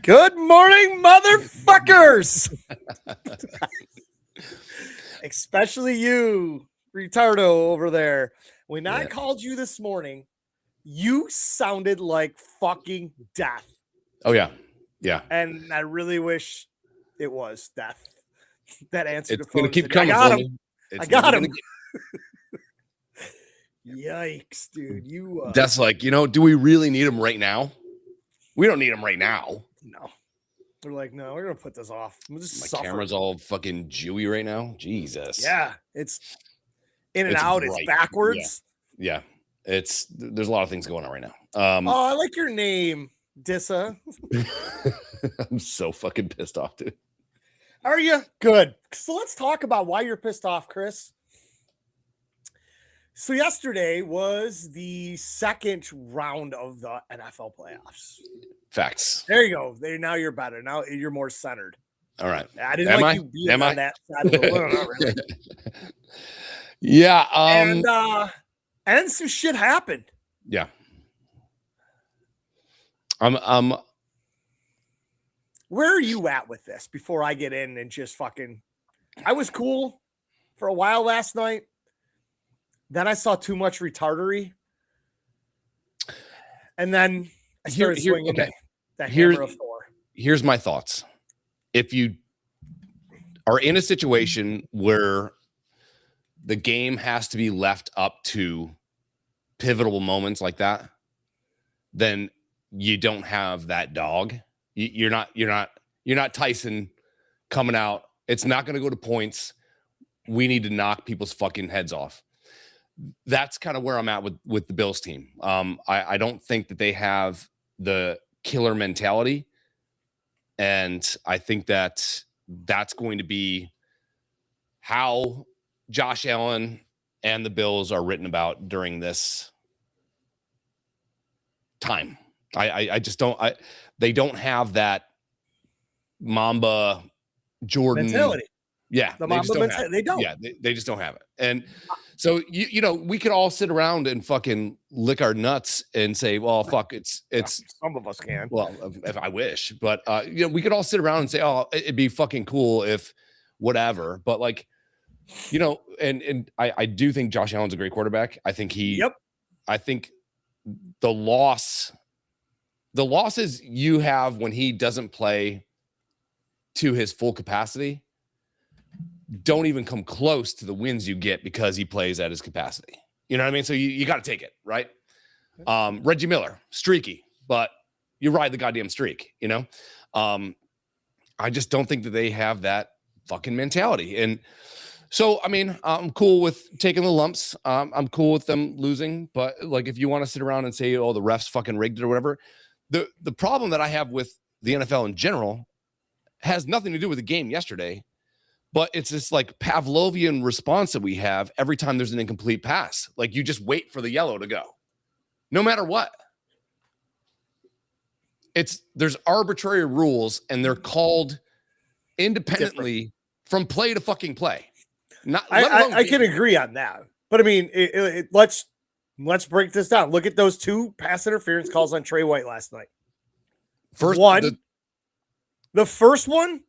Good morning, motherfuckers! Especially you, retardo over there. When I called you this morning, you sounded like fucking death. Oh, yeah. Yeah. And I really wish it was death. That answered It's the phone. going to keep said, coming. I got him. It's I got never him. Yikes, dude. You. That's like, do we really need him right now? We don't need him right now. No. We're like, no, we're going to put this off. We'll just My suffer. camera's all fucking Jewy right now. Jesus. Yeah. It's in and out. It's backwards. Yeah. There's a lot of things going on right now. I like your name, Dissa. I'm so fucking pissed off, dude. Are you? Good. So let's talk about why you're pissed off, Chris. So yesterday was the second round of the NFL playoffs. Facts. There you go. Now you're better. Now you're more centered. All right. I didn't like you being on that side of the world. Not really. Yeah. And some shit happened. Yeah. Where are you at with this before I get in and just fucking... I was cool for a while last night. Then I saw too much retardery. And then I started swinging that hammer of Thor. Here's my thoughts. If you are in a situation where the game has to be left up to pivotal moments like that, then you don't have that dog. You're not Tyson coming out. It's not going to go to points. We need to knock people's fucking heads off. That's kind of where I'm at with the Bills team. I don't think that they have the killer mentality. And I think that that's going to be how Josh Allen and the Bills are written about during this time. I just don't. They don't have that Mamba Jordan mentality. Yeah, the Mamba mentality. They don't. Yeah, they just don't have it. And so we could all sit around and fucking lick our nuts and say, "Well, fuck, it's." Some of us can. Well, if I wish, but we could all sit around and say, "Oh, it'd be fucking cool if whatever." But like, and I do think Josh Allen's a great quarterback. I think I think the losses you have when he doesn't play to his full capacity don't even come close to the wins you get because he plays at his capacity. You know what I mean? So you got to take it, right? Reggie Miller, streaky, but you ride the goddamn streak, I just don't think that they have that fucking mentality. And so, I mean, I'm cool with taking the lumps. I'm cool with them losing, but like, if you want to sit around and say, oh, the refs fucking rigged it or whatever, the problem that I have with the NFL in general has nothing to do with the game yesterday. But it's this like Pavlovian response that we have every time there's an incomplete pass. Like you just wait for the yellow to go, no matter what. There's arbitrary rules and they're called independently from play to fucking play. I can agree on that, but I mean, let's break this down. Look at those two pass interference calls on Trey White last night. The first one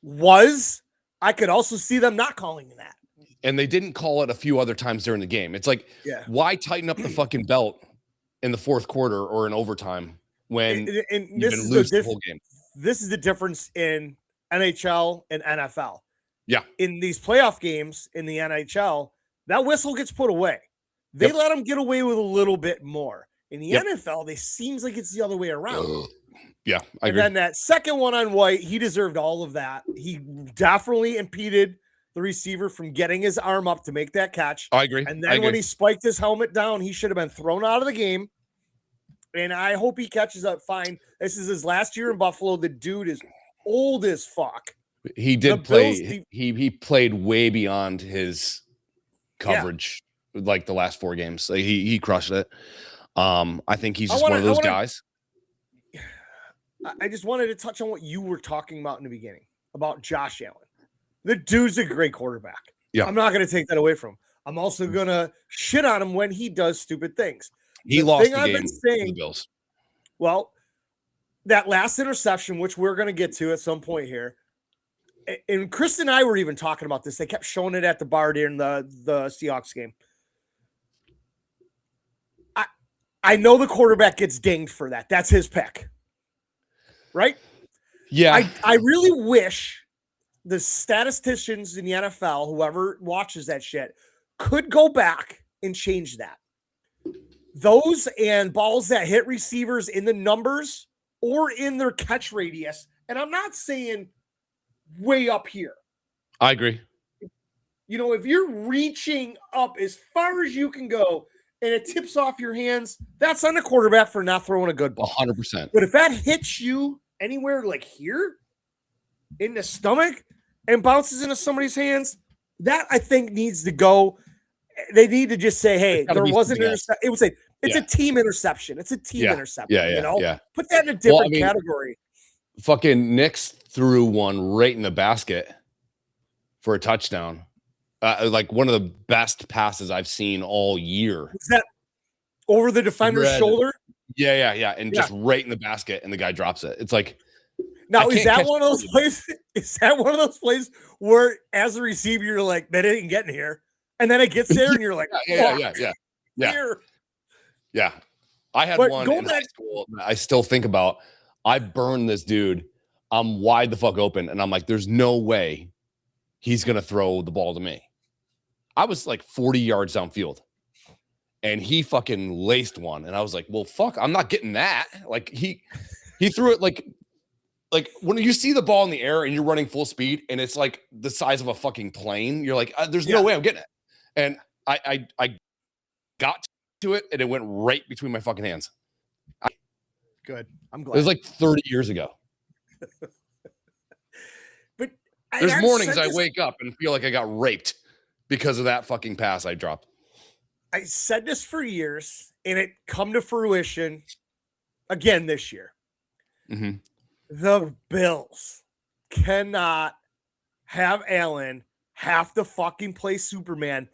was, I could also see them not calling that. And they didn't call it a few other times during the game. It's like, why tighten up the fucking belt in the fourth quarter or in overtime when you can lose the whole game? This is the difference in NHL and NFL. Yeah. In these playoff games in the NHL, that whistle gets put away. They let them get away with a little bit more. In the NFL, it seems like it's the other way around. Yeah, I agree. And then that second one on White, he deserved all of that. He definitely impeded the receiver from getting his arm up to make that catch. I agree. And then when he spiked his helmet down, he should have been thrown out of the game. And I hope he catches up fine. This is his last year in Buffalo. The dude is old as fuck. He did play. He played way beyond his coverage, like the last 4 games. Like he crushed it. I think he's just one of those guys. I just wanted to touch on what you were talking about in the beginning about Josh Allen. The dude's a great quarterback. Yeah. I'm not going to take that away from him. I'm also going to shit on him when he does stupid things. He lost the game to the Bills. Well, that last interception, which we're going to get to at some point here, and Chris and I were even talking about this. They kept showing it at the bar during the Seahawks game. I know the quarterback gets dinged for that. That's his pick, right? Yeah. I really wish the statisticians in the NFL, whoever watches that shit, could go back and change that. Those and balls that hit receivers in the numbers or in their catch radius, and I'm not saying way up here. I agree. You know, if you're reaching up as far as you can go and it tips off your hands, that's on the quarterback for not throwing a good ball. 100%. But if that hits you anywhere like here in the stomach and bounces into somebody's hands, that I think needs to go. They need to just say, hey, there wasn't an interception. It would say it's a team interception. It's a team interception. You know, put that in a different category. Fucking Knicks threw one right in the basket for a touchdown. Like one of the best passes I've seen all year. Is that over the defender's shoulder? Yeah. And just right in the basket, and the guy drops it. It's like, now is that one of those plays? Is that one of those plays where, as a receiver, you're like, that ain't getting here, and then it gets there, and you're like, yeah. I had one in high school. I still think about. I burned this dude. I'm wide the fuck open, and I'm like, there's no way he's gonna throw the ball to me. I was like 40 yards downfield, and he fucking laced one, and I was like, well, fuck, I'm not getting that. Like he threw it like when you see the ball in the air and you're running full speed, and it's like the size of a fucking plane, you're like, there's no way I'm getting it. And I got to it, and it went right between my fucking hands. Good. I'm glad. It was like 30 years ago. But there's mornings I wake up and feel like I got raped because of that fucking pass I dropped. I said this for years, and it come to fruition again this year. Mm-hmm. The Bills cannot have Allen have to fucking play Superman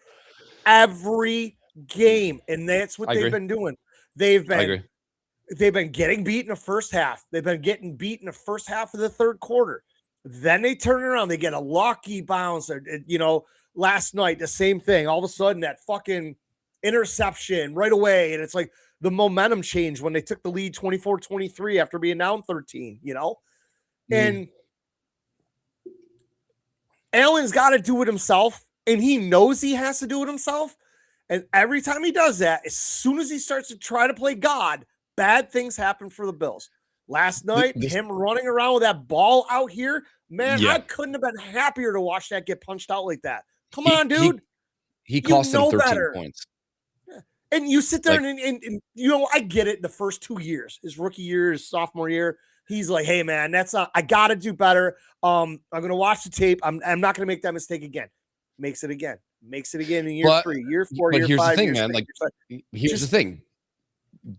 every game, and that's what they've been doing. They've been getting beat in the first half. They've been getting beat in the first half of the third quarter. Then they turn around. They get a lucky bounce. You know, last night, the same thing. All of a sudden, that fucking interception right away. And it's like the momentum changed when they took the lead 24-23 after being down 13, you know? And Allen's got to do it himself. And he knows he has to do it himself. And every time he does that, as soon as he starts to try to play God, bad things happen for the Bills. Last night, him running around with that ball out here, man, I couldn't have been happier to watch that get punched out like that. Come on, dude. He cost him 13 points. Yeah. And you sit there and you know, I get it. The first 2 years, his rookie year, his sophomore year, he's like, hey, man, I got to do better. I'm going to watch the tape. I'm not going to make that mistake again. Makes it again in year 3, year 4, year 5. Here's the thing, man. Like, here's the thing.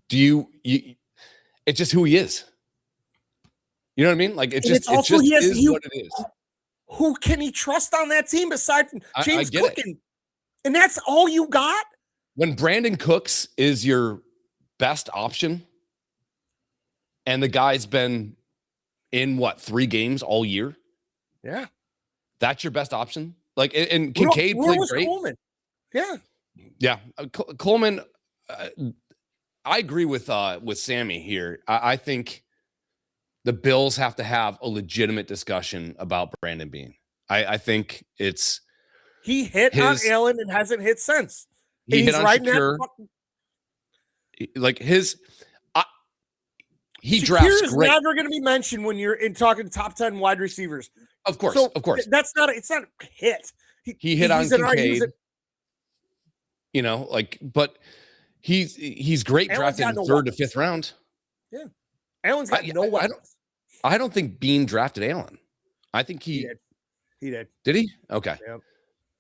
It's just who he is. You know what I mean? Like, it just is what it is. Who can he trust on that team aside from James Cook? And that's all you got? When Brandon Cooks is your best option, and the guy's been in, 3 games all year? Yeah. That's your best option? Like, and Kincaid played great. Coleman? Yeah. Yeah. Coleman, I agree with Sammy here. I think the Bills have to have a legitimate discussion about Brandon Beane. I think he hit on Allen and hasn't hit since. He hit on Shakir. He drafts is great. Never going to be mentioned when you're talking top 10 wide receivers. Of course. It's not a hit. He hit on Kincaid. You know, but he's great drafted in the 3rd to 5th round. Yeah. Allen's got no weapons. I don't think Beane drafted Allen. I think he did. He did. Did he? Okay. Yep.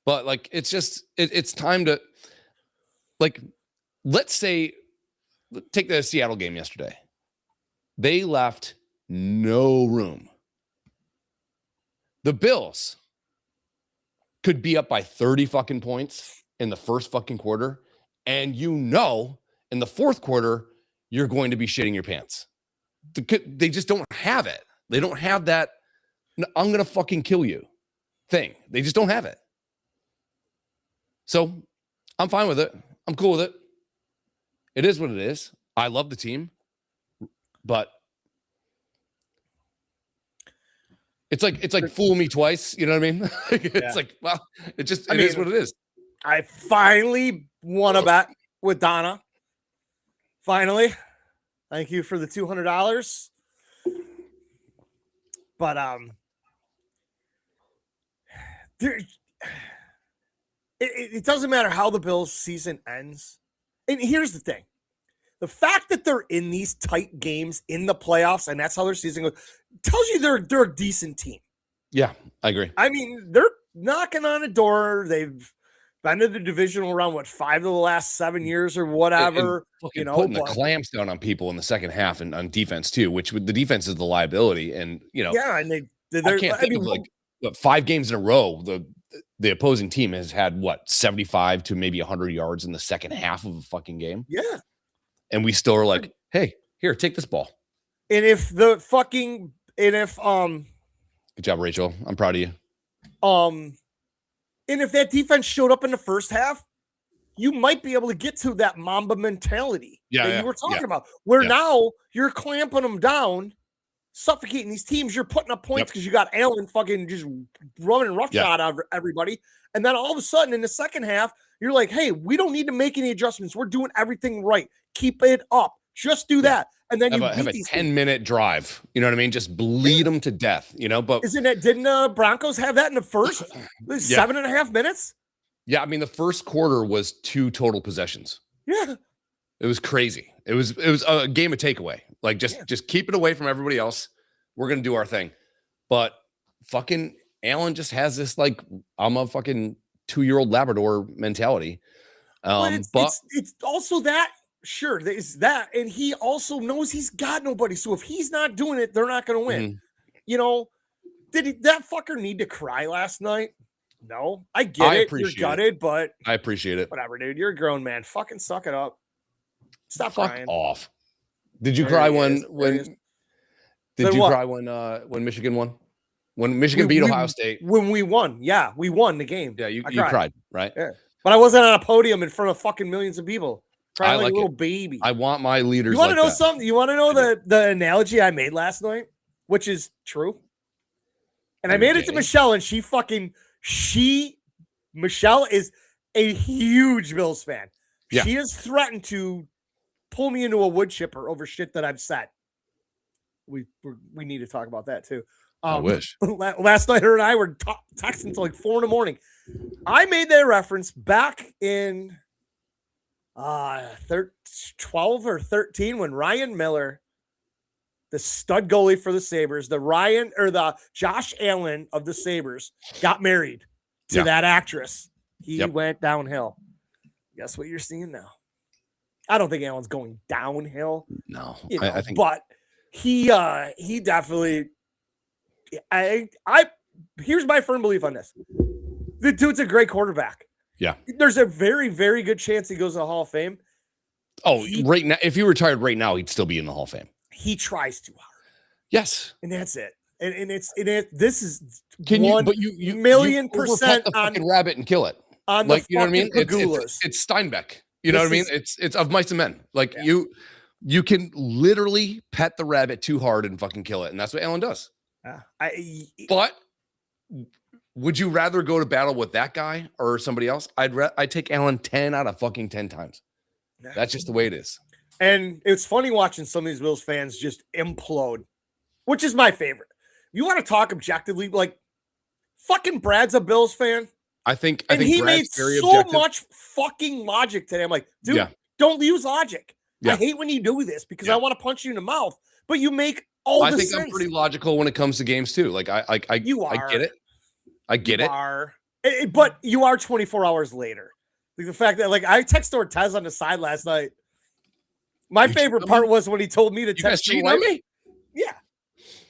But like, it's just, it's time to, like, let's say, take the Seattle game yesterday. They left no room. The Bills could be up by 30 fucking points in the first fucking quarter. And in the fourth quarter, you're going to be shitting your pants. They just don't have it. They don't have that I'm going to fucking kill you thing. They just don't have it. So I'm fine with it. I'm cool with it. It is what it is. I love the team, but it's like fool me twice. You know what I mean? It's like, well, it is what it is. I finally won a bet with Donna. Finally. Thank you for the $200. But it doesn't matter how the Bills season ends. And here's the thing. The fact that they're in these tight games in the playoffs and that's how their season goes tells you they're a decent team. Yeah, I agree. I mean, they're knocking on a door. They've been to the divisional round, 5 of the last 7 years or whatever. And putting the clamps down on people in the second half and on defense too, which the defense is the liability. And and I can't think of 5 games in a row. The opposing team has had 75 to maybe 100 yards in the second half of a fucking game. Yeah, and we still are like, hey, here, take this ball. And if good job, Rachel. I'm proud of you. And if that defense showed up in the first half, you might be able to get to that Mamba mentality that you were talking about, where now you're clamping them down, suffocating these teams. You're putting up points because you got Allen fucking just running roughshod out of everybody. And then all of a sudden in the second half, you're like, hey, we don't need to make any adjustments. We're doing everything right. Keep it up. Just do that. And then have a 10-minute drive. You know what I mean? Just bleed them to death, but didn't Broncos have that in the first 7.5 minutes? Yeah. I mean, the first quarter was 2 total possessions. Yeah. It was crazy. It was a game of takeaway. Like just keep it away from everybody else. We're going to do our thing. But fucking Allen just has this, like, I'm a fucking 2-year-old Labrador mentality. But it's also that. Sure, there's that, and he also knows he's got nobody. So if he's not doing it, they're not going to win. Mm-hmm. Did that fucker need to cry last night? No, I get it. You're gutted, but I appreciate it. Whatever, dude. You're a grown man. Fucking suck it up. Stop crying. Off. Did you cry when Michigan won? When Michigan beat Ohio State? When we won, we won the game. Yeah, you cried, right? Yeah, but I wasn't on a podium in front of fucking millions of people. Crying like a little baby. I want my leaders. You want to know something? You want to know the analogy I made last night, which is true. And I made it to Michelle, and Michelle is a huge Bills fan. Yeah. She has threatened to pull me into a wood chipper over shit that I've said. We need to talk about that too. I wish. Last night, her and I were texting until like 4 a.m. I made that reference back in 12 or 13 when Ryan Miller, the stud goalie for the Sabres, the Josh Allen of the Sabres, got married to that actress. He went downhill. Guess what you're seeing now? I don't think Allen's going downhill. No, I think, but he definitely. Here's my firm belief on this: the dude's a great quarterback. Yeah, there's a very, very good chance he goes to the Hall of Fame. Oh, right now, if he retired right now, he'd still be in the Hall of Fame. He tries too hard. Yes, and that's it. And this is you million you percent the fucking rabbit and kill it. On the you know what I mean? Pagulas. It's Steinbeck. You know what I mean? It's of Mice and Men. Like you can literally pet the rabbit too hard and fucking kill it, and that's what Allen does. But would you rather go to battle with that guy or somebody else? I'd take Allen 10 out of fucking 10 times. That's just the way it is. And it's funny watching some of these Bills fans just implode, which is my favorite. You want to talk objectively, like fucking Brad's a Bills fan. I think he made so much fucking logic today. I'm like, dude, don't use logic. I hate when you do this because I want to punch you in the mouth, but you make all the sense. I think I'm pretty logical when it comes to games too. Like I get it. I get it. But you are 24 hours later. Like the fact that I texted Ortez on the side last night. My favorite part was when he told me to text you on me. Yeah.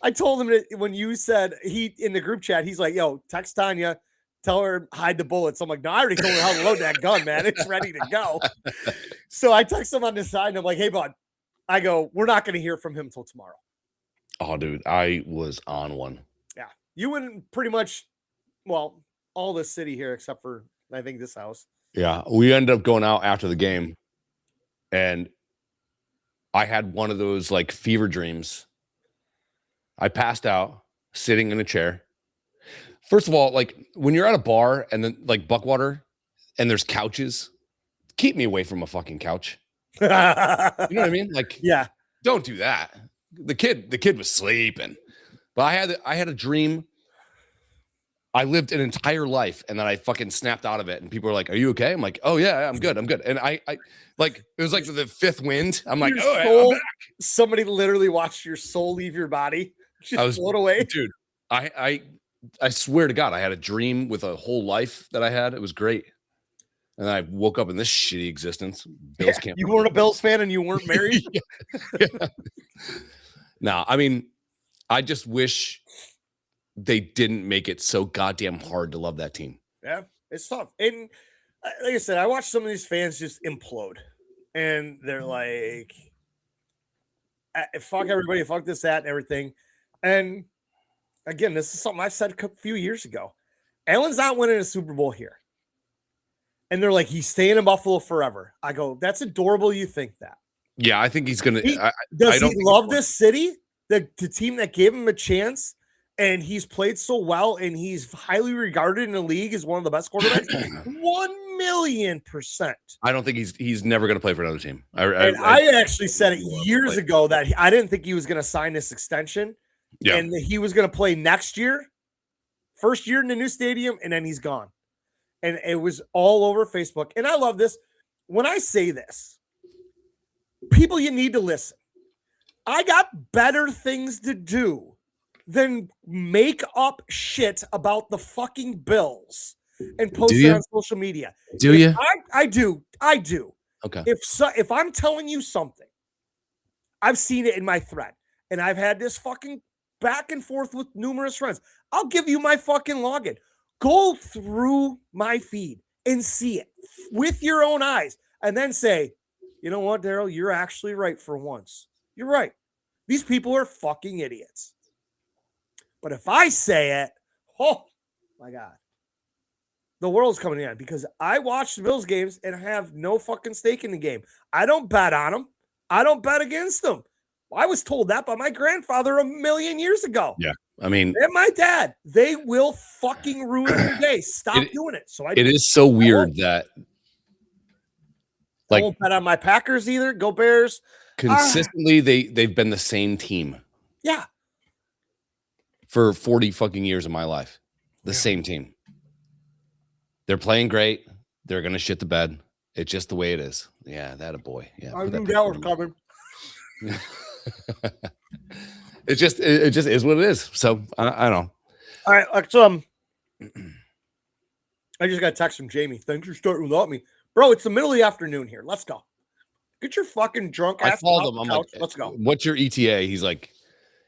I told him that when you said in the group chat, he's like, yo, text Tanya, tell her hide the bullets. I'm like, no, I already told her how to load that gun, man. It's ready to go. So I text him on the side and I'm like, hey, bud, I go, we're not going to hear from him till tomorrow. Oh, dude, I was on one. Yeah. You and pretty much, well, all the city here except for, I think, this house. Yeah. We ended up going out after the game, and I had one of those like fever dreams. I passed out sitting in a chair. First of all, like when you're at a bar and then like Buckwater and there's couches, keep me away from a fucking couch. You know what I mean? Like, yeah, don't do that. The kid was sleeping, but I had a dream. I lived an entire life and then I fucking snapped out of it. And people were like, "Are you okay?" I'm like, "Oh yeah, I'm good. I'm good." And I like it was like the fifth wind. I'm like, your "Oh, soul, I'm back." somebody literally watched your soul leave your body. Just float away. Dude, I swear to God, I had a dream with a whole life that I had. It was great. And I woke up in this shitty existence. Bills can't. You weren't a Bills fan and you weren't married? Yeah. No, I mean, I just wish they didn't make it so goddamn hard to love that team. Yeah, it's tough. And like I said, I watch some of these fans just implode. And they're like, fuck everybody, fuck this, that, and everything. And again, this is something I said a few years ago. Allen's not winning a Super Bowl here. And they're like, he's staying in Buffalo forever. I go, that's adorable. You think that? Yeah, I think he's going to. Does he love this city? The team that gave him a chance, and he's played so well, and he's highly regarded in the league as one of the best quarterbacks? 1,000,000%. I don't think he's never going to play for another team. I actually said it years ago that I didn't think he was going to sign this extension. Yeah. And he was going to play next year, first year in the new stadium, and then he's gone. And it was all over Facebook. And I love this. When I say this, people, you need to listen. I got better things to do than make up shit about the fucking Bills and post it on social media. Do you? I do. Okay. If I'm telling you something, I've seen it in my thread, and I've had this fucking back and forth with numerous friends. I'll give you my fucking login. Go through my feed and see it with your own eyes, and then say, you know what, Daryl, you're actually right for once. You're right. These people are fucking idiots. But if I say it, oh my God, the world's coming in, because I watch the Bills games and have no fucking stake in the game. I don't bet on them. I don't bet against them. I was told that by my grandfather 1,000,000 years ago. Yeah. I mean, and my dad, they will fucking ruin your day. Stop doing it. So it is so weird that, like, I won't bet on my Packers either. Go Bears. Consistently, they've been the same team. Yeah. For 40 fucking years of my life, the same team. They're playing great. They're gonna shit the bed. It's just the way it is. Yeah, that a boy. Yeah, I knew that was coming. It just is what it is. So I don't know. All right, let's I just got a text from Jamie. Thanks for starting without me, bro. It's the middle of the afternoon here. Let's go. Get your fucking drunk ass. I called him. I'm like, let's go. What's your ETA? He's like,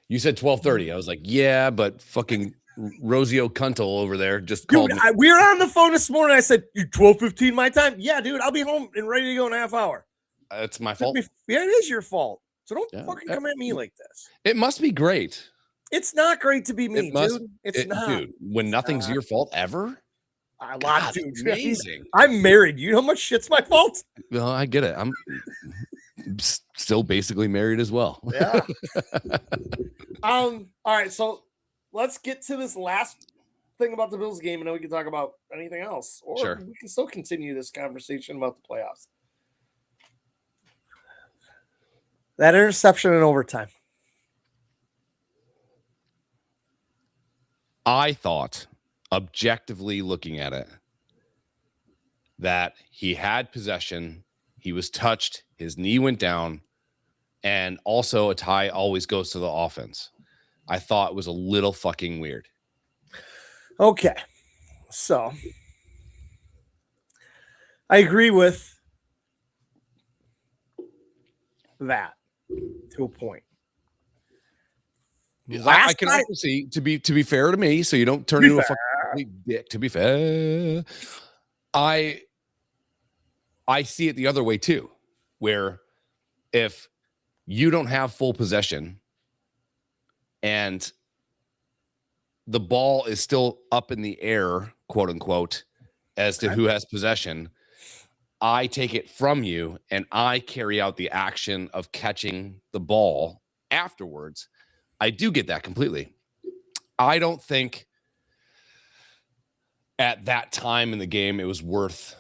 you said 12:30. I was like, yeah, but fucking Rosie O'Cuntle over there just called me. We were on the phone this morning. I said, you 12:15 my time? Yeah, dude, I'll be home and ready to go in a half hour. It's my fault. Yeah, it is your fault. So don't fucking come at me like this. It must be great. It's not great to be me, dude. It's not. Dude, when nothing's your fault ever? A lot, dude. Amazing. I'm married. You know how much shit's my fault? Well, I get it. I'm still basically married as well. Yeah. All right, so let's get to this last thing about the Bills game, and then we can talk about anything else. Or sure. We can still continue this conversation about the playoffs. That interception in overtime. I thought, objectively looking at it, that he had possession, he was touched, his knee went down, and also a tie always goes to the offense. I thought it was a little fucking weird. Okay. So I agree with that to a point. I can also see, to be fair to me, so you don't turn into a fucking dick. To be fair, I see it the other way too, where if you don't have full possession and the ball is still up in the air, quote unquote, as to who has possession, I take it from you and I carry out the action of catching the ball afterwards. I do get that completely. I don't think at that time in the game it was worth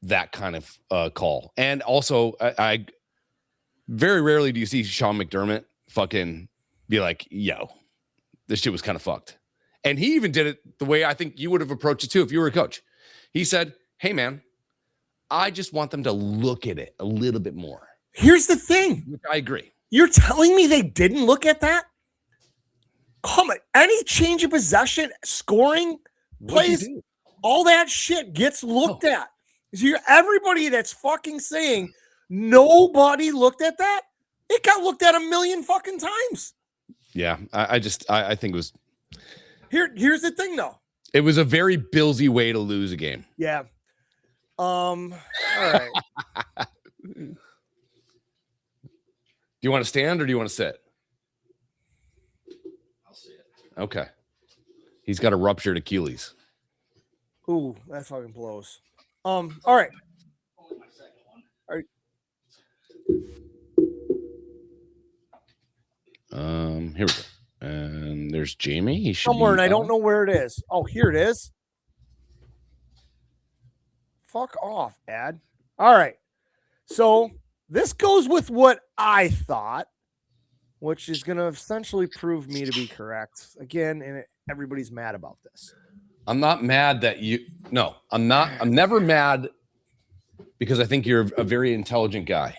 that kind of call. And also, I very rarely do you see Sean McDermott fucking be like, yo, this shit was kind of fucked. And he even did it the way I think you would have approached it too if you were a coach. He said, hey, man, I just want them to look at it a little bit more. Here's the thing. Which I agree. You're telling me they didn't look at that? Come on. Any change of possession, scoring, plays, all that shit gets looked at. So everybody that's fucking saying nobody looked at that, it got looked at a million fucking times. Yeah, I think it was. Here's the thing, though. It was a very Billsy way to lose a game. Yeah. All right. Do you want to stand or do you want to sit? I'll sit. Okay. He's got a ruptured Achilles. Ooh, that fucking blows. All right. Only my second one. All right. Here we go. And there's Jamie. He should somewhere, and I don't on. know where it is. Oh, here it is. Fuck off, Ad. All right. So this goes with what I thought, which is going to essentially prove me to be correct. Again, and everybody's mad about this. I'm not mad that you. No, I'm not. I'm never mad because I think you're a very intelligent guy.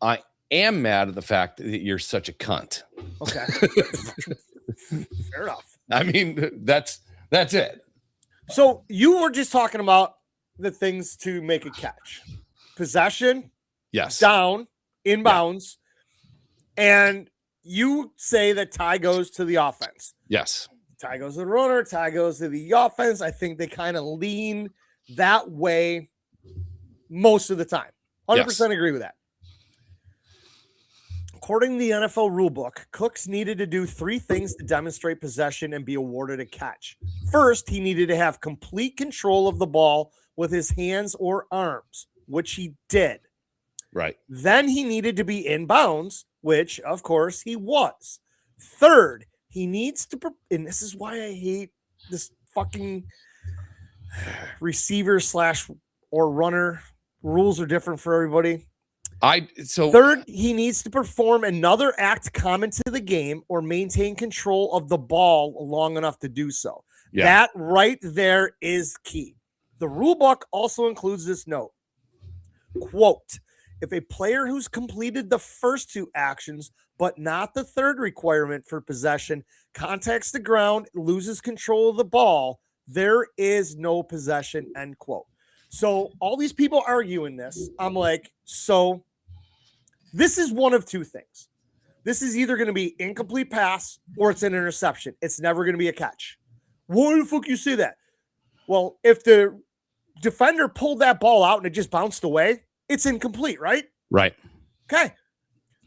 I am mad at the fact that you're such a cunt. Okay. Fair enough. I mean, that's it. So you were just talking about the things to make a catch. Possession, Yes. down, inbounds, and you say that tie goes to the offense. Yes. Tie goes to the runner, tie goes to the offense. I think they kind of lean that way most of the time. 100% agree with that. According to the NFL rulebook, Cooks needed to do 3 things to demonstrate possession and be awarded a catch. First, he needed to have complete control of the ball with his hands or arms, which he did. Right. Then he needed to be in bounds, which, of course, he was. Third, he needs to, and this is why I hate this fucking receiver / or runner. Rules are different for everybody. Third, he needs to perform another act common to the game or maintain control of the ball long enough to do so. Yeah. That right there is key. The rule book also includes this note. Quote, if a player who's completed the first 2 actions, but not the third requirement for possession, contacts the ground, loses control of the ball, there is no possession, end quote. So all these people arguing this, I'm like, so this is one of 2 things. This is either going to be incomplete pass or it's an interception. It's never going to be a catch. Why the fuck you say that? Well, if the defender pulled that ball out and it just bounced away, it's incomplete, right? Right. Okay.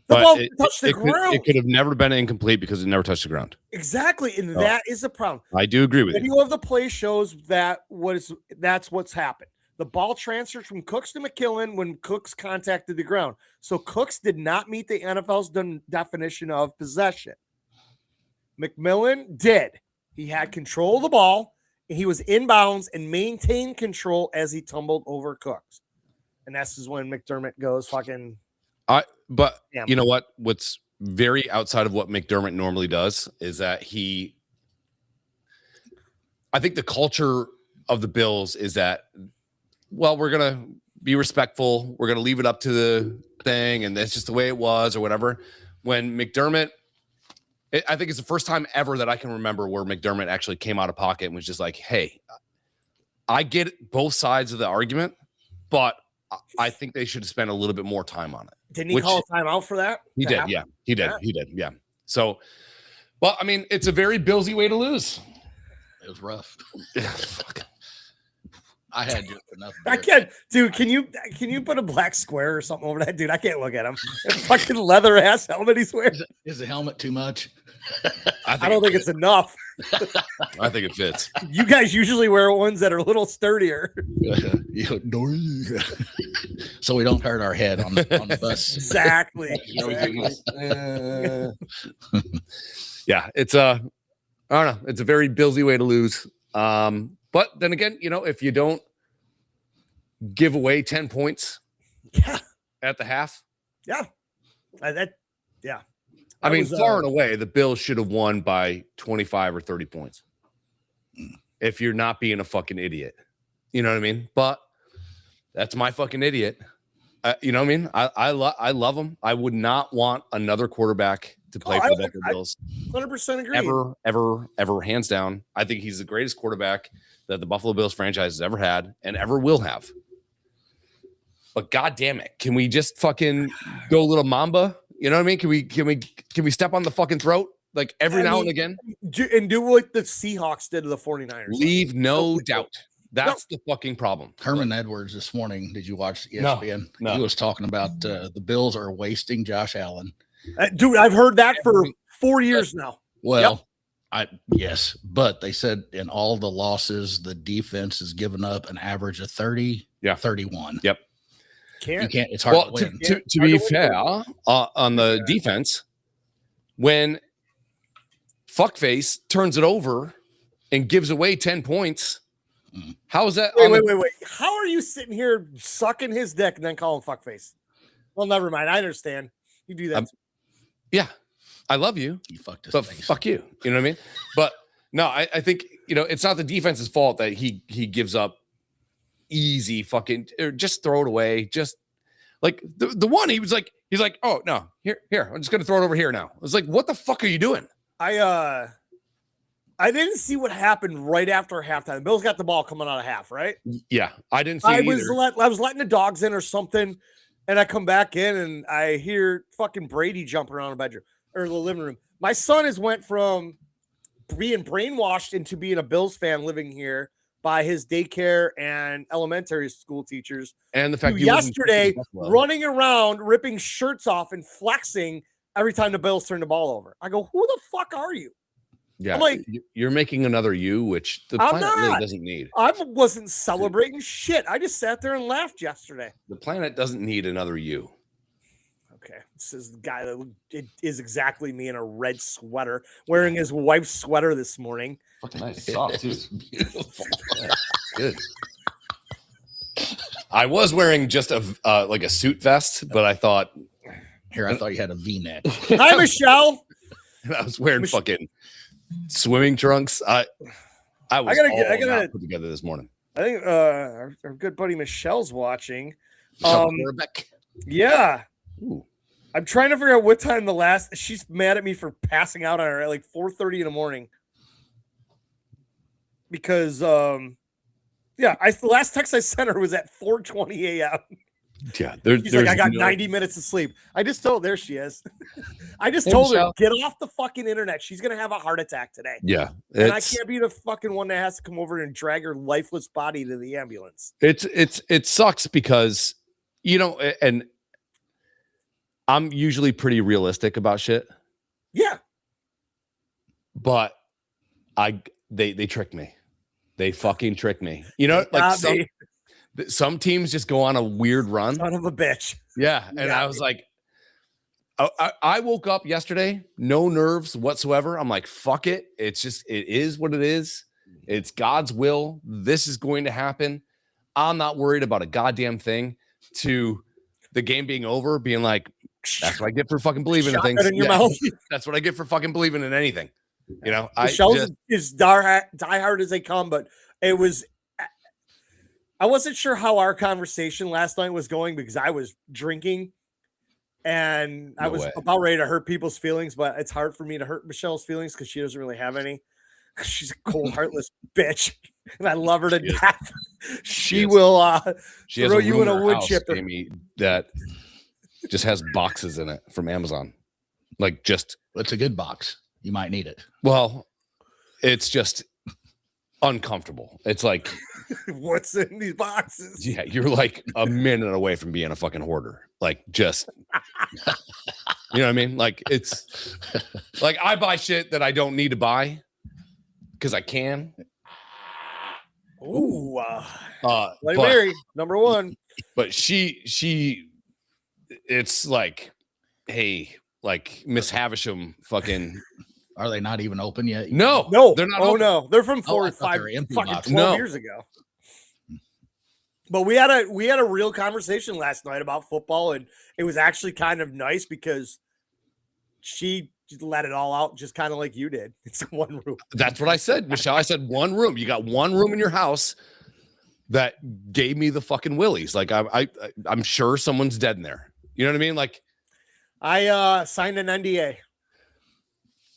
The ball touched the ground. It could have never been incomplete because it never touched the ground. Exactly. And that is the problem. I do agree with you. The video of the play shows that's what's happened. The ball transferred from Cooks to McKillen when Cooks contacted the ground. So Cooks did not meet the NFL's definition of possession. McMillan did. He had control of the ball, and he was inbounds and maintained control as he tumbled over Cooks. And this is when McDermott goes fucking. But you know what? What's very outside of what McDermott normally does is that I think the culture of the Bills is that, well, we're going to be respectful. We're going to leave it up to the thing. And that's just the way it was or whatever. When McDermott, I think it's the first time ever that I can remember where McDermott actually came out of pocket and was just like, hey, I get both sides of the argument, but I think they should spend a little bit more time on it. Didn't he call a timeout for that? He did. Yeah, he did. He did. Yeah. So, well, I mean, it's a very Billsy way to lose. It was rough. I had just enough. I can't, dude. Can you put a black square or something over that, dude? I can't look at him. That fucking leather ass helmet he's wearing. Is the helmet too much? I don't think it's enough. I think it fits. You guys usually wear ones that are a little stirdier. So we don't hurt our head on the bus. Exactly. Yeah, it's I don't know. It's a very Billsy way to lose. But then again, if you don't give away 10 points at the half. Yeah. I mean, far and away, the Bills should have won by 25 or 30 points. If you're not being a fucking idiot. You know what I mean? But that's my fucking idiot. You know what I mean? I love him. I would not want another quarterback to play for the Buffalo Bills. 100% agree. Ever, hands down. I think he's the greatest quarterback that the Buffalo Bills franchise has ever had and ever will have. But god damn it, can we just fucking go a little Mamba? You know what I mean? Can we step on the fucking throat like every now and again? Do what the Seahawks did to the 49ers. Leave no doubt. That's the fucking problem. Herman Edwards this morning. Did you watch ESPN? No. He was talking about the Bills are wasting Josh Allen. Dude, I've heard that for 4 years now. Well, yes, but they said in all the losses, the defense has given up an average of 30, 31. Yep. You can't. It's hard to win. To be fair, on the defense, when fuckface turns it over and gives away 10 points, how is that? Wait. How are you sitting here sucking his dick and then calling fuckface? Well, never mind. I understand. You do that. Yeah. I love you. You fucked his face. Fuck you. You know what I mean? But no, I think, it's not the defense's fault that he gives up easy fucking, or just throw it away. Just like the one, he's like, oh no, here, I'm just going to throw it over here now. It's like, what the fuck are you doing? I didn't see what happened right after halftime. The Bills got the ball coming out of half, right? Yeah, I didn't see it either. I was letting the dogs in or something, and I come back in and I hear fucking Brady jumping around the bedroom or the living room. My son has went from being brainwashed into being a Bills fan living here by his daycare and elementary school teachers. And the fact yesterday running around, ripping shirts off and flexing every time the Bills turn the ball over. I go, who the fuck are you? Yeah, I'm like, you're making another you, which the planet really doesn't need. I wasn't celebrating shit. I just sat there and laughed yesterday. The planet doesn't need another you. Okay, this is the guy that is exactly me in a red sweater, wearing his wife's sweater this morning. Fucking nice, soft too. Beautiful. Yeah, good. I was wearing just a suit vest, but I thought you had a V-neck. Hi, Michelle. I was wearing fucking swimming trunks. I gotta put together this morning. I think our good buddy Michelle's watching. Yeah. Ooh. I'm trying to figure out what time she's mad at me for passing out on her at like 4:30 in the morning. Because the last text I sent her was at 4:20 a.m. Yeah, she's like, I got 90 minutes of sleep. I just told there she is. I just told her, get off the fucking internet. She's gonna have a heart attack today. Yeah, and I can't be the fucking one that has to come over and drag her lifeless body to the ambulance. It sucks because and I'm usually pretty realistic about shit. Yeah, but they trick me. They fucking trick me. Some teams just go on a weird run. Son of a bitch. Yeah. And I was like, I woke up yesterday, no nerves whatsoever. I'm like, fuck it. It is what it is. It's God's will. This is going to happen. I'm not worried about a goddamn thing. To the game being over, being like, that's what I get for fucking believing in things. In your mouth. That's what I get for fucking believing in anything. Michelle's as diehard as they come, but I wasn't sure how our conversation last night was going because I was drinking and I was about ready to hurt people's feelings, but it's hard for me to hurt Michelle's feelings because she doesn't really have any. She's a cold, heartless bitch, and I love her to death. She will throw you in a wood chipper. That just has boxes in it from Amazon. It's a good box. You might need it. Well, it's just uncomfortable. It's like What's in these boxes? Yeah, you're like a minute away from being a fucking hoarder. Like, just, you know what I mean? Like, it's like I buy shit that I don't need to buy because I can. Ooh, But Mary, number one. But she, it's like, hey, like Miss Havisham, fucking. Are they not even open yet? No, they're not. Open. No, they're from 4 I or thought 5 they were empty fucking boxes. 12 years ago. But we had a real conversation last night about football, and it was actually kind of nice because she just let it all out, just kind of like you did. It's one room. That's what I said, Michelle. I said one room. You got one room in your house that gave me the fucking willies. Like I'm sure someone's dead in there. You know what I mean? Like I signed an NDA.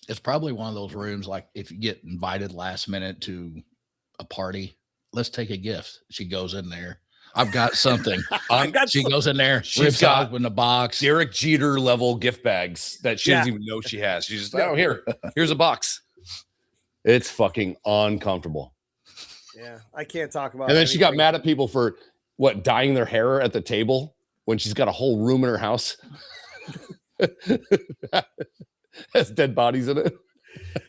It's probably one of those rooms like if you get invited last minute to a party, let's take a gift. She goes in there. I've got something. She goes in there. She's got in the box. Derek Jeter level gift bags that she doesn't even know she has. She's just like, oh, here's a box. It's fucking uncomfortable. Yeah, I can't talk about. And then she got mad at people for what, dyeing their hair at the table when she's got a whole room in her house. Has dead bodies in it.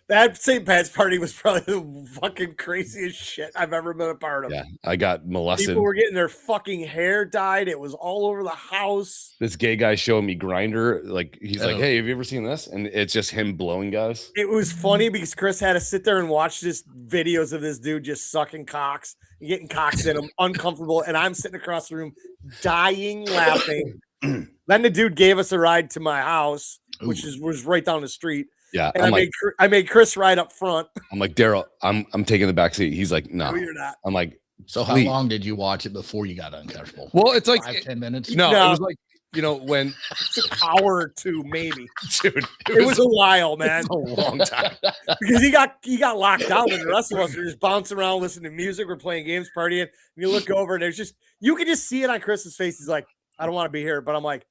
That St. Pat's party was probably the fucking craziest shit I've ever been a part of. Yeah, I got molested. People were getting their fucking hair dyed. It was all over the house. This gay guy showing me Grinder. Like, he's like, hey, have you ever seen this? And it's just him blowing guys. It was funny because Chris had to sit there and watch this videos of this dude just sucking cocks and getting cocks in him, uncomfortable. And I'm sitting across the room dying laughing. Then the dude gave us a ride to my house, which was right down the street. Yeah, and I made Chris ride up front. I'm like, Daryl, I'm taking the back seat. He's like, no, you're not. I'm like, so how long did you watch it before you got uncomfortable? Well, it's like 5-10 minutes. No, it was like, you know, when it's an hour or two, maybe. Dude, it was a while, man. A long time. Because he got locked down, and the rest of us were just bouncing around, listening to music, we're playing games, partying. And you look over, and there's just you can just see it on Chris's face. He's like, I don't want to be here, but I'm like,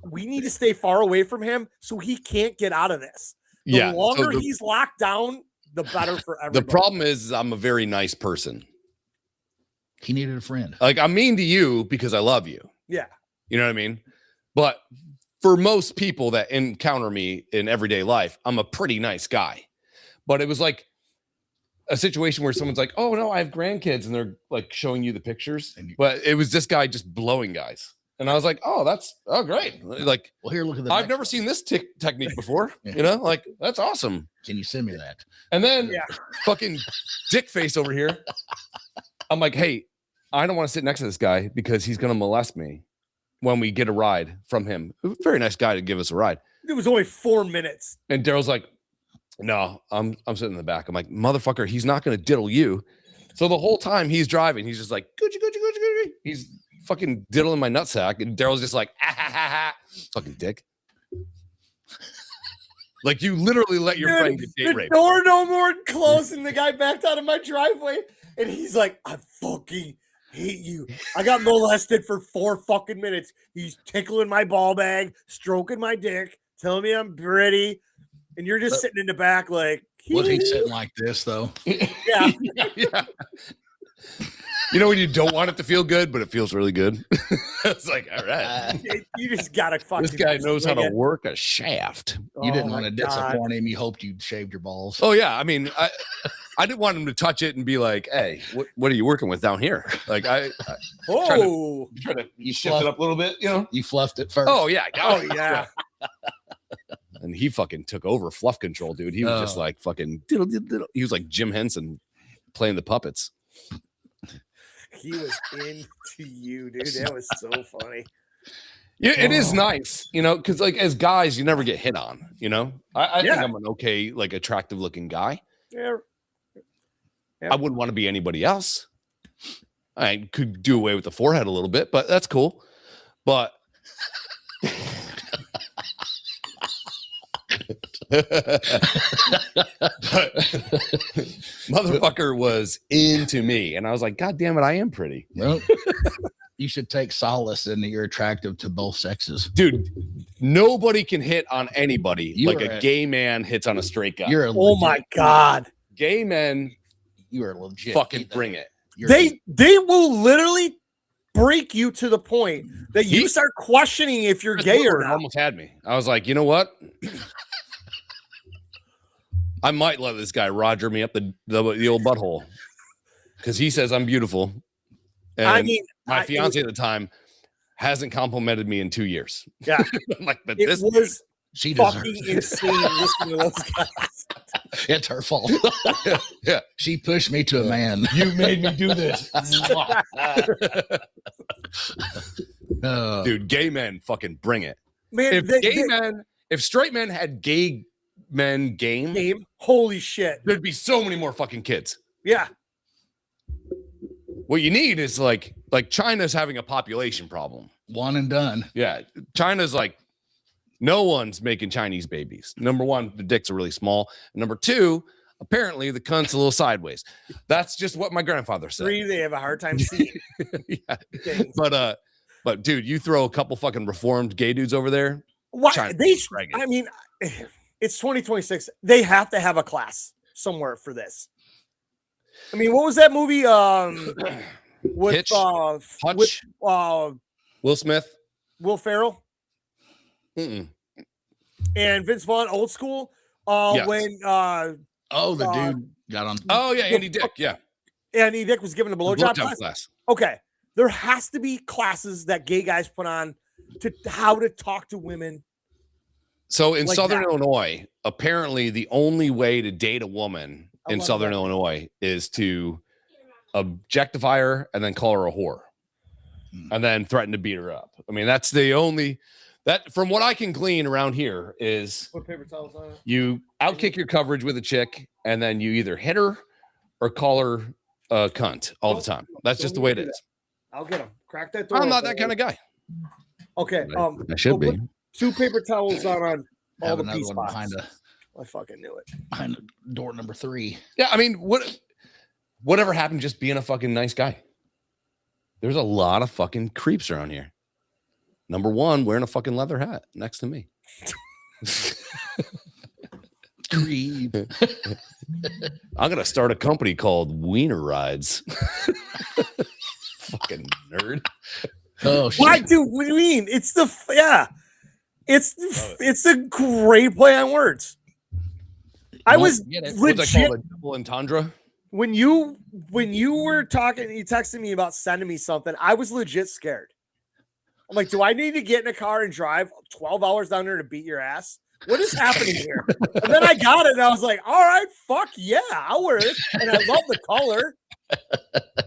we need to stay far away from him so he can't get out of this. The longer he's locked down, the better for everybody. The problem is I'm a very nice person. He needed a friend. Like, I'm mean to you because I love you. Yeah. You know what I mean? But for most people that encounter me in everyday life, I'm a pretty nice guy. But it was like a situation where someone's like, oh, no, I have grandkids. And they're like showing you the pictures. But it was this guy just blowing guys. And I was like, oh, great. Like, well, here, look at the I've never seen this technique before. You know, like, that's awesome. Can you send me that? And then fucking dick face over here. I'm like, hey, I don't want to sit next to this guy because he's going to molest me when we get a ride from him. A very nice guy to give us a ride. It was only 4 minutes. And Daryl's like, no, I'm sitting in the back. I'm like, motherfucker, he's not going to diddle you. So the whole time he's driving, he's just like, Gucci. He's fucking diddling my nutsack, and Daryl's just like, fucking dick. Like, you literally let your friend get date raped. The door no more closed, and the guy backed out of my driveway, and he's like, I fucking hate you. I got molested for 4 fucking minutes. He's tickling my ball bag, stroking my dick, telling me I'm pretty, and you're just sitting in the back like, was he sitting like this though? Yeah. Yeah. You know when you don't want it to feel good, but it feels really good? It's like, all right. You just gotta fucking. This guy knows how to work a shaft. You didn't want to disappoint him. You hoped you'd shaved your balls. Oh, yeah. I mean, I didn't want him to touch it and be like, hey, what are you working with down here? Like, try to shift it up a little bit, you know? You fluffed it first. Oh, yeah. Yeah. And he fucking took over fluff control, dude. He was just like fucking diddle, diddle, diddle. He was like Jim Henson playing the puppets. He was into you, dude. That was so funny. Yeah, it is nice, you know, because like as guys, you never get hit on, you know. I think I'm an okay, like attractive looking guy. Yeah. I wouldn't want to be anybody else. I could do away with the forehead a little bit, but that's cool. But motherfucker was into me, and I was like, God damn it, I am pretty. Well, you should take solace in that you're attractive to both sexes, dude. Nobody can hit on anybody like a gay man hits on a straight guy. Oh my god, gay men, you are legit. fucking bring it. They will literally break you to the point that you start questioning if you're gay or not. Almost had me. I was like, you know what? I might let this guy Roger me up the old butthole because he says I'm beautiful. And I mean, my fiance at the time hasn't complimented me in 2 years. Yeah, I'm like, but it this was she fucking insane listening to those guys. It's her fault. Yeah, she pushed me to a man. You made me do this. Dude, gay men fucking bring it. Man, if straight men had gay men game, holy shit, there'd be so many more fucking kids. Yeah. What you need is like China's having a population problem. One and done. Yeah. China's like, no one's making Chinese babies. Number one, the dicks are really small. And number two, apparently the cunt's a little sideways. That's just what my grandfather said. 3, they have a hard time seeing. Yeah. But dude, you throw a couple fucking reformed gay dudes over there. What I mean, it's 2026. They have to have a class somewhere for this. I mean, what was that movie? With Hitch, with Will Smith, Will Ferrell, and Vince Vaughn, Old School. Yes. When the dude got on. Oh yeah, Andy Dick. Yeah, Andy Dick was given a blowjob class. Okay, there has to be classes that gay guys put on to how to talk to women. So in Southern Illinois, apparently the only way to date a woman in Southern Illinois is to objectify her and then call her a whore and then threaten to beat her up. I mean, that's the only that from what I can glean around here is put paper towels on it. You outkick your coverage with a chick and then you either hit her or call her a cunt all the time. That's just the way it is. I'll get him. Crack that door. I'm not that kind of guy. Okay. I should be. 2 paper towels on all the piece one spots. I fucking knew it. Behind door number 3. Yeah, I mean, whatever happened just being a fucking nice guy? There's a lot of fucking creeps around here. Number 1, wearing a fucking leather hat next to me. Creep. I'm going to start a company called Wiener Rides. Fucking nerd. Oh, shit. Why, dude? What do you mean? It's a great play on words. I was legit a double entendre. When you were talking, you texted me about sending me something. I was legit scared. I'm like, do I need to get in a car and drive 12 hours down there to beat your ass? What is happening here? And then I got it, and I was like, all right, fuck yeah, I'll wear it. And I love the color.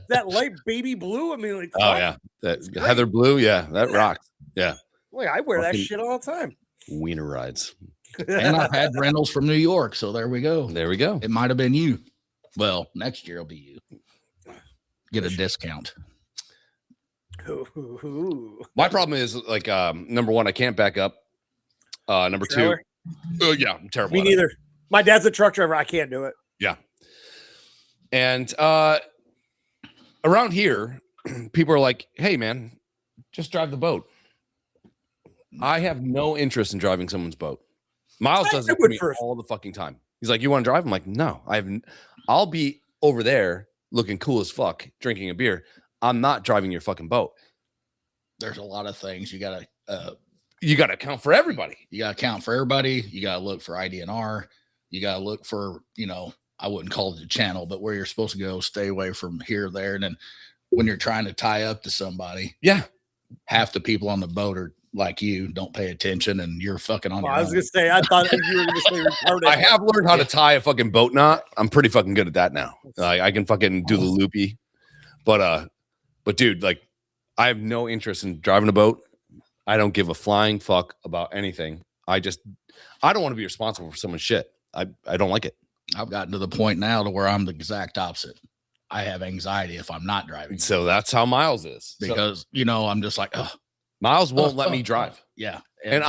That light baby blue. I mean, like, oh yeah, that heather blue. Yeah, that rocks. Yeah. Wait, I wear that shit all the time. Wiener Rides. And I've had rentals from New York, so there we go. There we go. It might have been you. Well, next year it'll be you. Get a discount. My problem is like number 1, I can't back up. Number 2, yeah, I'm terrible. Me neither. My dad's a truck driver. I can't do it. Yeah. And around here, people are like, "Hey, man, just drive the boat." I have no interest in driving someone's boat. Miles does it to me all the fucking time. He's like, "You want to drive?" I'm like, "No, I'll be over there looking cool as fuck, drinking a beer. I'm not driving your fucking boat." There's a lot of things you gotta account for everybody. You gotta account for everybody. You gotta look for IDNR. You gotta look for, I wouldn't call it a channel, but where you're supposed to go, stay away from here, there. And then when you're trying to tie up to somebody, half the people on the boat are like you, don't pay attention, and you're fucking on. I was gonna say, I thought you were gonna say retarded. I have learned how to tie a fucking boat knot. I'm pretty fucking good at that now. I can fucking do the loopy, but dude, like, I have no interest in driving a boat. I don't give a flying fuck about anything. I don't want to be responsible for someone's shit. I don't like it. I've gotten to the point now to where I'm the exact opposite. I have anxiety if I'm not driving. So that's how Miles is. Because, I'm just like, Miles won't let me drive. Yeah. And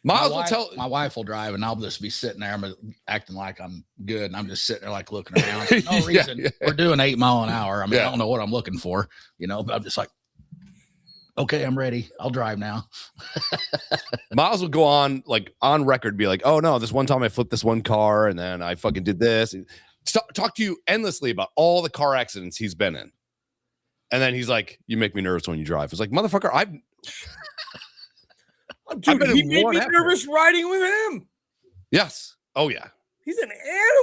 Miles will tell my wife will drive, and I'll just be sitting there. I'm acting like I'm good, and I'm just sitting there like looking around. For no reason. Yeah. We're doing 8 miles an hour. I mean, I don't know what I'm looking for, but I'm just like, okay, I'm ready. I'll drive now. Miles will go on record, be like, "Oh no, this one time I flipped this one car, and then I fucking did this." talk to you endlessly about all the car accidents he's been in. And then he's like, you make me nervous when you drive. It's like, motherfucker, Dude, he made me nervous riding with him. Yes. Oh, yeah. He's an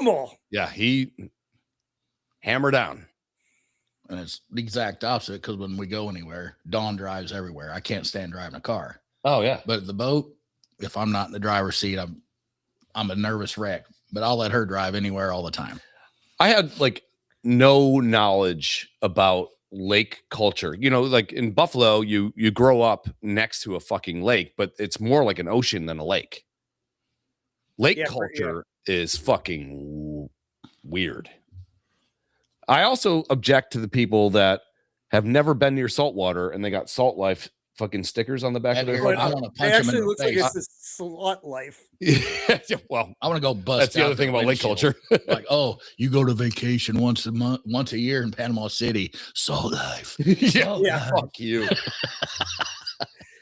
animal. Yeah, he hammer down. And it's the exact opposite because when we go anywhere, Dawn drives everywhere. I can't stand driving a car. Oh, yeah. But the boat, if I'm not in the driver's seat, I'm a nervous wreck. But I'll let her drive anywhere all the time. I had like no knowledge about lake culture. You know, like in Buffalo, you grow up next to a fucking lake, but it's more like an ocean than a lake. Lake culture is fucking weird. I also object to the people that have never been near saltwater and they got Salt Life fucking stickers on the back of their I want to punch him in the face. Like it's a slut life. Well, I want to go bust. That's the other thing about lake culture. Like, oh, you go to vacation once a year in Panama City. Salt Life. Yeah. Fuck you.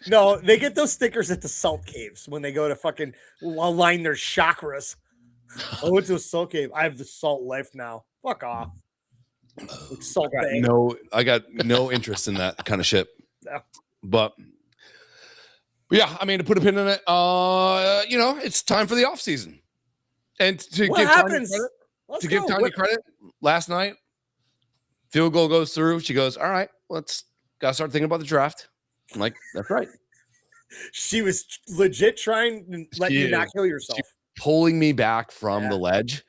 No, they get those stickers at the salt caves when they go to fucking align their chakras. I went to a salt cave. I have the Salt Life now. Fuck off. Like Salt Bay. I got no interest in that kind of shit. No. But yeah, I mean, to put a pin in it, you know, it's time for the off season. And to what give happens? Tanya credit, last night, field goal goes through. She goes, all right, gotta start thinking about the draft. I'm like, that's right. She was legit trying to let you not kill yourself. Pulling me back from the ledge,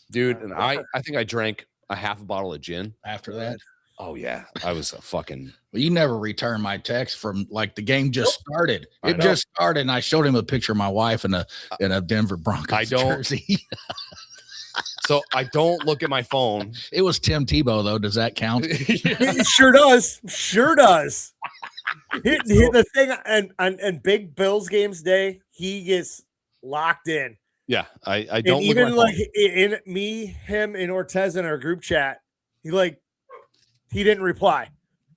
dude. And I think I drank a half a bottle of gin after that. Oh yeah, I was a fucking. Well, you never returned my text from like the game just started. It just started, and I showed him a picture of my wife in a Denver Broncos jersey. So I don't look at my phone. It was Tim Tebow though. Does that count? It sure does. Sure does. The thing and Big Bills games day, he gets locked in. Yeah, I don't. And even like in him, and Ortez in our group chat, he didn't reply.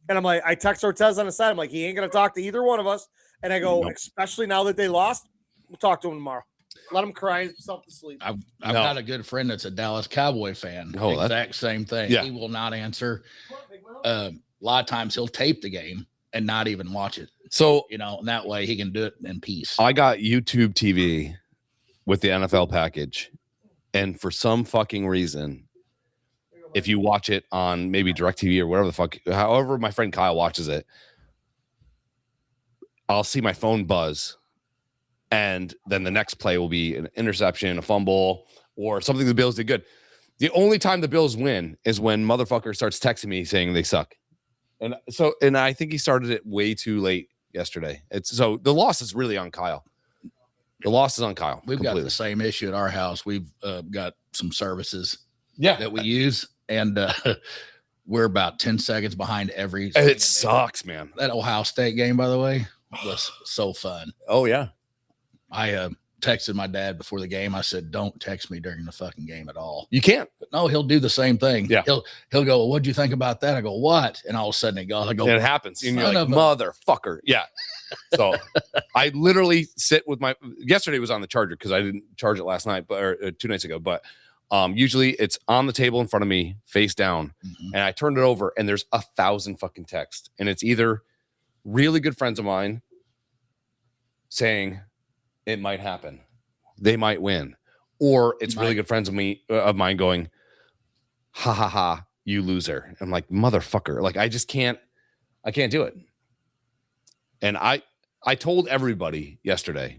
And I'm like, I text Ortez on the side. I'm like, he ain't gonna talk to either one of us. And I go, especially now that they lost, we'll talk to him tomorrow. Let him cry himself to sleep. I've got a good friend that's a Dallas Cowboy fan. Exact same thing. Yeah. He will not answer. A lot of times he'll tape the game and not even watch it. So, you know, and that way he can do it in peace. I got YouTube TV with the NFL package. And for some fucking reason, if you watch it on maybe DirecTV or whatever the fuck, however my friend Kyle watches it, I'll see my phone buzz. And then the next play will be an interception, a fumble, or something the Bills did good. The only time the Bills win is when motherfucker starts texting me saying they suck. And I think he started it way too late yesterday. So the loss is really on Kyle. The loss is on Kyle. We've got the same issue at our house. We've got some services that we use, and we're about 10 seconds behind every. It sucks, man. That Ohio State game, by the way, was so fun. Oh, yeah. I texted my dad before the game. I said, don't text me during the fucking game at all. You can't. But no, he'll do the same thing. Yeah. He'll go, well, what'd you think about that? I go, what? And all of a sudden I go, it happens. And you're like, motherfucker. Yeah. So I literally sit with yesterday was on the charger because I didn't charge it last night, or 2 nights ago. But usually it's on the table in front of me, face down. Mm-hmm. And I turned it over and there's 1,000 fucking texts. And it's either really good friends of mine saying, it might happen. They might win. Or it's really good friends of mine going, ha ha ha, you loser. I'm like, motherfucker. Like, I can't do it. And I told everybody yesterday,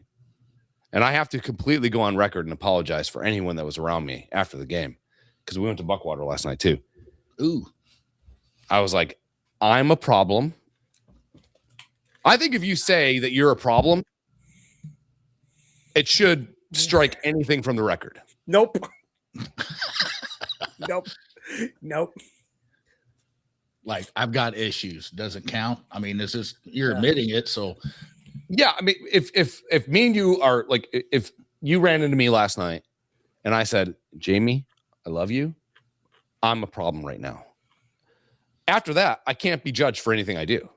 and I have to completely go on record and apologize for anyone that was around me after the game, because we went to Buckwater last night too. Ooh. I was like, I'm a problem. I think if you say that you're a problem, it should strike anything from the record. Nope. Nope. Like, I've got issues. Doesn't count. I mean, you're admitting it. So yeah. I mean, if me and you are like, if you ran into me last night and I said, Jamie, I love you, I'm a problem right now. After that, I can't be judged for anything I do.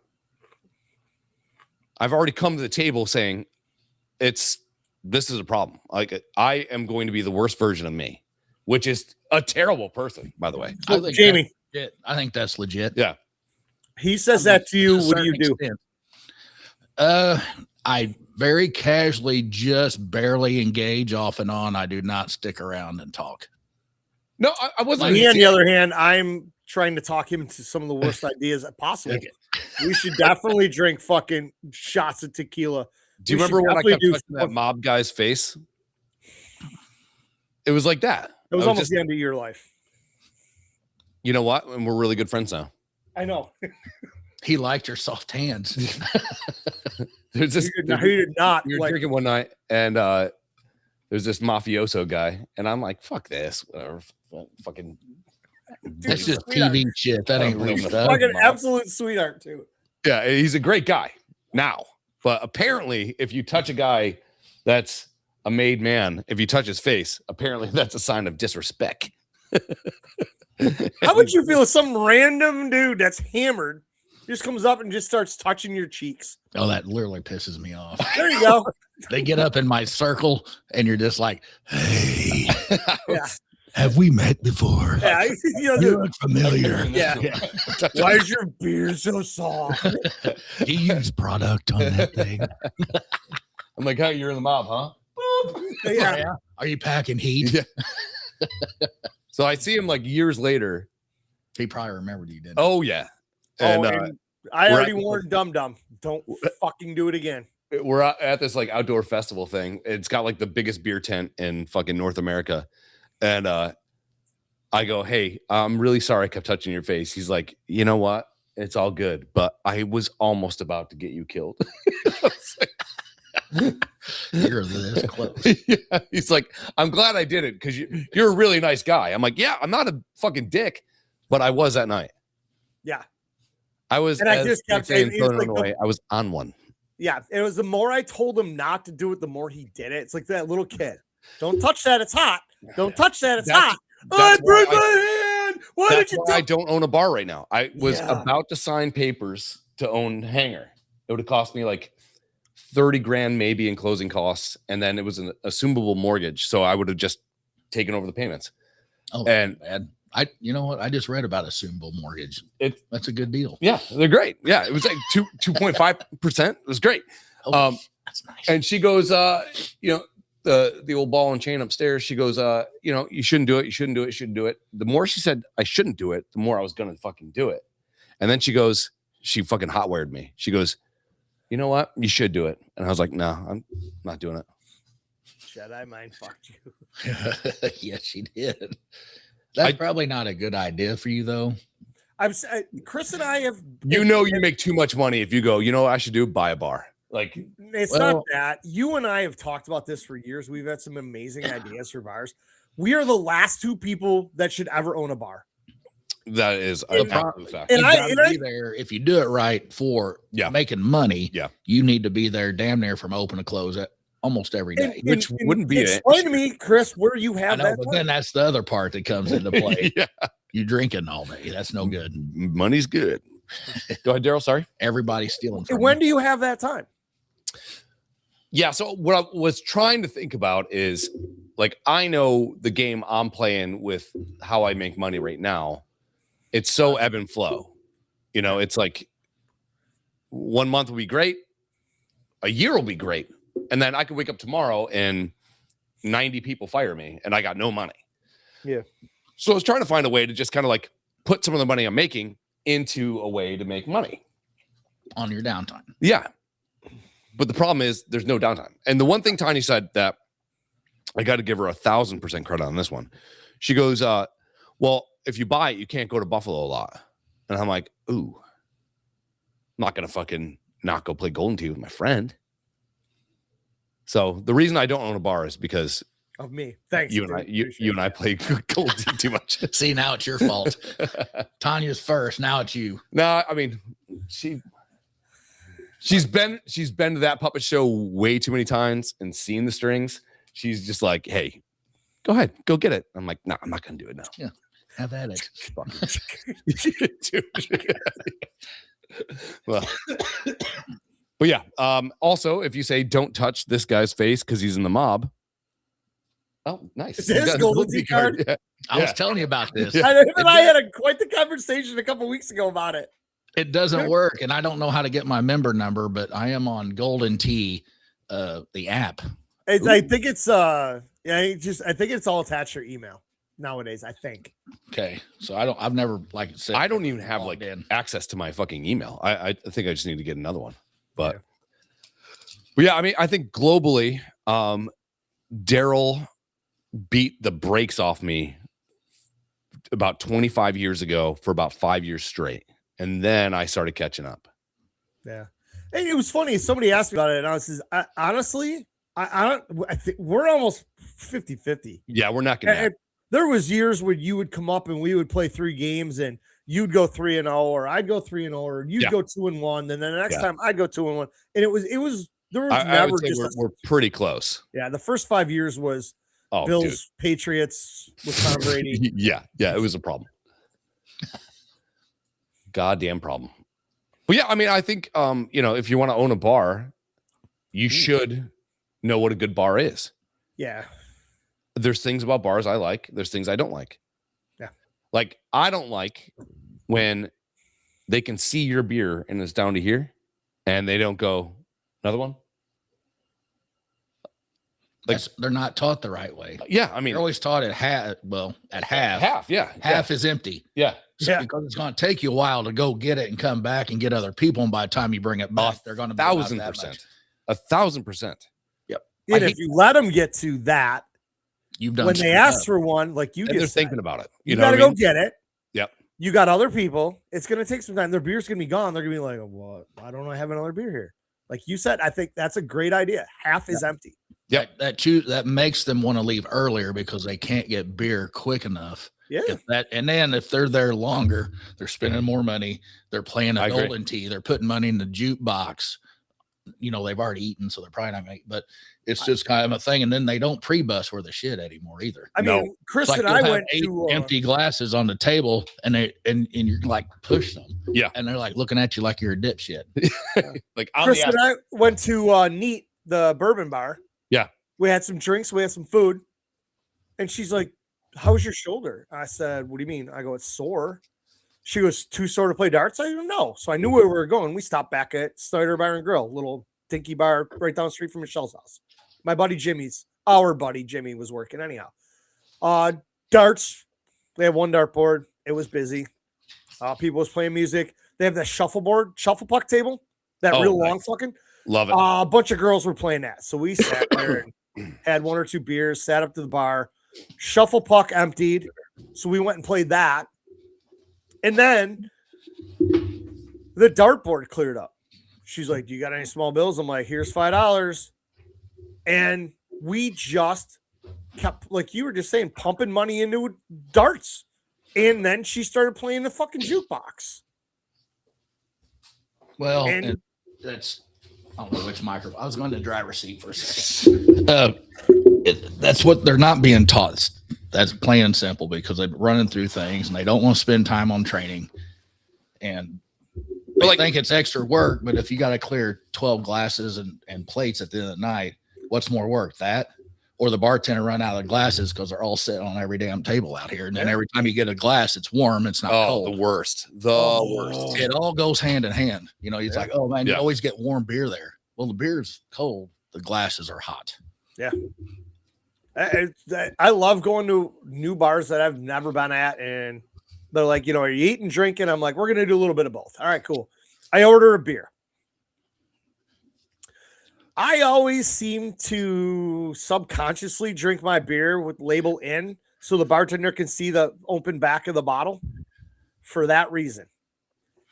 I've already come to the table saying this is a problem. Like, I am going to be the worst version of me. which is a terrible person, by the way. I think Jamie, I think that's legit. Yeah. he says that to you. What do you do? Extent. I very casually just barely engage off and on. I do not stick around and talk. No, I wasn't. Me, on the other hand, I'm trying to talk him into some of the worst ideas possible. We should definitely drink fucking shots of tequila. Do you remember when I kept touching that mob guy's face? It was like that. It was almost the end of your life. You know what? And we're really good friends now. I know. He liked your soft hands. There's this. He did not. We were drinking one night, and there's this mafioso guy, and I'm like, "Fuck this, whatever." Fucking. That's just TV shit. That ain't real stuff. Fucking absolute sweetheart too. Yeah, he's a great guy now, but apparently, if you touch a guy that's a made man, if you touch his face, apparently that's a sign of disrespect. How would you feel if some random dude that's hammered just comes up and just starts touching your cheeks? Oh, that literally pisses me off. There you go. They get up in my circle, and you're just like, "Hey, Yeah. have we met before? Yeah, You look familiar." Yeah. Why is your beard so soft? Do you use product on that thing? I'm like, "Hey, you're in the mob, huh?" Yeah. Are you packing heat? Yeah. So I see him like years later. He probably remembered you, didn't Oh yeah. And, I already warned Dum Dum. Don't fucking do it again. we're at this like outdoor festival thing. It's got like the biggest beer tent in fucking North America. And I go, "Hey, I'm really sorry I kept touching your face." He's like, "You know what? It's all good. But I was almost about to get you killed." You're this close. Yeah. He's like, "I'm glad I did it because you're a really nice guy." I'm like, "Yeah, I'm not a fucking dick, but I was that night." Yeah. I was, and I just kept saying, Illinois, I was on one. Yeah. It was the more I told him not to do it, the more he did it. It's like that little kid. Don't touch that. It's hot. Don't touch that. It's hot. I broke my hand. Why did you do I don't own a bar right now. I was about to sign papers to own Hanger. It would have cost me like 30 grand maybe in closing costs. And then it was an assumable mortgage. So I would have just taken over the payments. Oh, and man. You know what? I just read about assumable mortgage. That's a good deal. Yeah, they're great. Yeah, it was like 2.5%. It was great. Oh, that's nice. And she goes, you know, the old ball and chain upstairs. She goes, you know, you shouldn't do it. You shouldn't do it. You shouldn't do it. The more she said I shouldn't do it, the more I was gonna fucking do it. And then she goes, she fucking hot wired me. She goes, "You know what? You should do it." And I was like, "No, I'm not doing it." Jedi mind fucked you. Yes, she did. That's probably not a good idea for you, though. Chris and I have. You know, you make too much money if you go, "You know what I should do? Buy a bar." Like, it's not that. You and I have talked about this for years. We've had some amazing ideas for bars. We are the last two people that should ever own a bar. That is a absolute fact. And I be there if you do it right for making money. Yeah, you need to be there damn near from open to close at almost every day, which wouldn't be it. Explain to me, Chris, where you have that. But then that's the other part that comes into play. Yeah, you drinking all day. That's no good. Money's good. Go ahead, Daryl. Sorry, everybody's stealing. When do you have that time? Yeah. So what I was trying to think about is, like, I know the game I'm playing with how I make money right now. It's so ebb and flow. You know, it's like 1 month will be great. A year will be great. And then I could wake up tomorrow and 90 people fire me and I got no money. Yeah. So I was trying to find a way to just kind of like put some of the money I'm making into a way to make money on your downtime. Yeah. But the problem is there's no downtime. And the one thing Tanya said that I got to give her 1,000% credit on this one. She goes, well, if you buy it, you can't go to Buffalo a lot. And I'm like, ooh, I'm not going to fucking not go play Golden Tee with my friend. So the reason I don't own a bar is because of me. Thanks. You and I play Golden Tee too much. See, now it's your fault. Tanya's first. Now it's you. No, I mean, she's been to that puppet show way too many times and seen the strings. She's just like, hey, go ahead, go get it. I'm like, no, I'm not gonna do it now. Yeah, have at it. Well, but yeah. Also, if you say don't touch this guy's face because he's in the mob, Oh, nice. It's his Golden Tee card. Yeah. I was telling you about this. Yeah. I had quite the conversation a couple weeks ago about it. It doesn't work, and I don't know how to get my member number, but I am on Golden Tee, the app. I think it's I think it's all attached to your email nowadays. I think. Okay, so I've never, like I said, I don't even have like access to my fucking email. I think I just need to get another one. But yeah, I mean, I think globally, Daryl beat the brakes off me about 25 years ago for about 5 years straight. And then I started catching up. Yeah. Hey, it was funny. Somebody asked me about it. And I was honestly, I think we're almost 50-50. Yeah, we're not going to. There was years where you would come up and we would play 3 games and you'd go 3-0, or I'd go 3-0, or you'd go 2-1. And then the next time I'd go 2-1. And there was never just we're pretty close. Yeah. The first 5 years was Bills, Patriots with Tom Brady. Yeah. It was a problem. Goddamn problem. Well, yeah, I mean, I think if you want to own a bar, you should know what a good bar is. Yeah. There's things about bars I like. There's things I don't like. Yeah. Like, I don't like when they can see your beer and it's down to here and they don't go, another one. Like, they're not taught the right way. Yeah, I mean, they're always taught at half. Well, at half. Half is empty. Yeah. So because it's going to take you a while to go get it and come back and get other people, and by the time you bring it back, they're going to be 1,000%. 1,000%. Yep. And if you let them get to that, you've done when they ask for one, like you just they're thinking about it. You got to go get it. Yep. You got other people. It's going to take some time. Their beer's going to be gone. They're going to be like, well, why don't I have another beer here? Like you said, I think that's a great idea. Half is empty. Yeah, that makes them want to leave earlier because they can't get beer quick enough. Yeah. And then if they're there longer, they're spending more money. They're playing a Golden Tee. They're putting money in the jukebox. They've already eaten, so they're probably not going to. But it's just kind of a thing. And then they don't pre-bus where the shit anymore either. I mean, Chris and I went to empty glasses on the table, and you're like push them. Yeah, and they're like looking at you like you're a dipshit. Like Chris and I went to Neat, the bourbon bar. Yeah, we had some drinks, we had some food, and she's like, "How's your shoulder?" I said, "What do you mean?" I go, "It's sore." She goes, "Too sore to play darts?" I don't know. So I knew where we were going. We stopped back at Snyder Bar and Grill, little dinky bar right down the street from Michelle's house. Our buddy Jimmy was working anyhow. Darts. They had one dartboard. It was busy. People was playing music. They have that shuffle puck table, that real long fucking. Love it. A bunch of girls were playing that. So we sat there and had 1 or 2 beers, sat up to the bar. Shuffle puck emptied. So we went and played that. And then the dartboard cleared up. She's like, "Do you got any small bills?" I'm like, "Here's $5. And we just kept, like you were just saying, pumping money into darts. And then she started playing the fucking jukebox. Well, and that's, I don't know which microphone. I was going to the driver's seat for a second. That's what they're not being taught. That's plain and simple, because they're running through things and they don't want to spend time on training. And they think it's extra work, but if you got to clear 12 glasses and plates at the end of the night, what's more work, that or the bartender run out of glasses because they're all sitting on every damn table out here? And then every time you get a glass, it's warm. It's not cold. The worst. Worst. It all goes hand in hand. It's like, oh man, you always get warm beer there. Well, the beer's cold. The glasses are hot. Yeah. I love going to new bars that I've never been at, and they're like, are you eating, drinking? I'm like, we're going to do a little bit of both. All right, cool. I order a beer. I always seem to subconsciously drink my beer with label in so the bartender can see the open back of the bottle for that reason.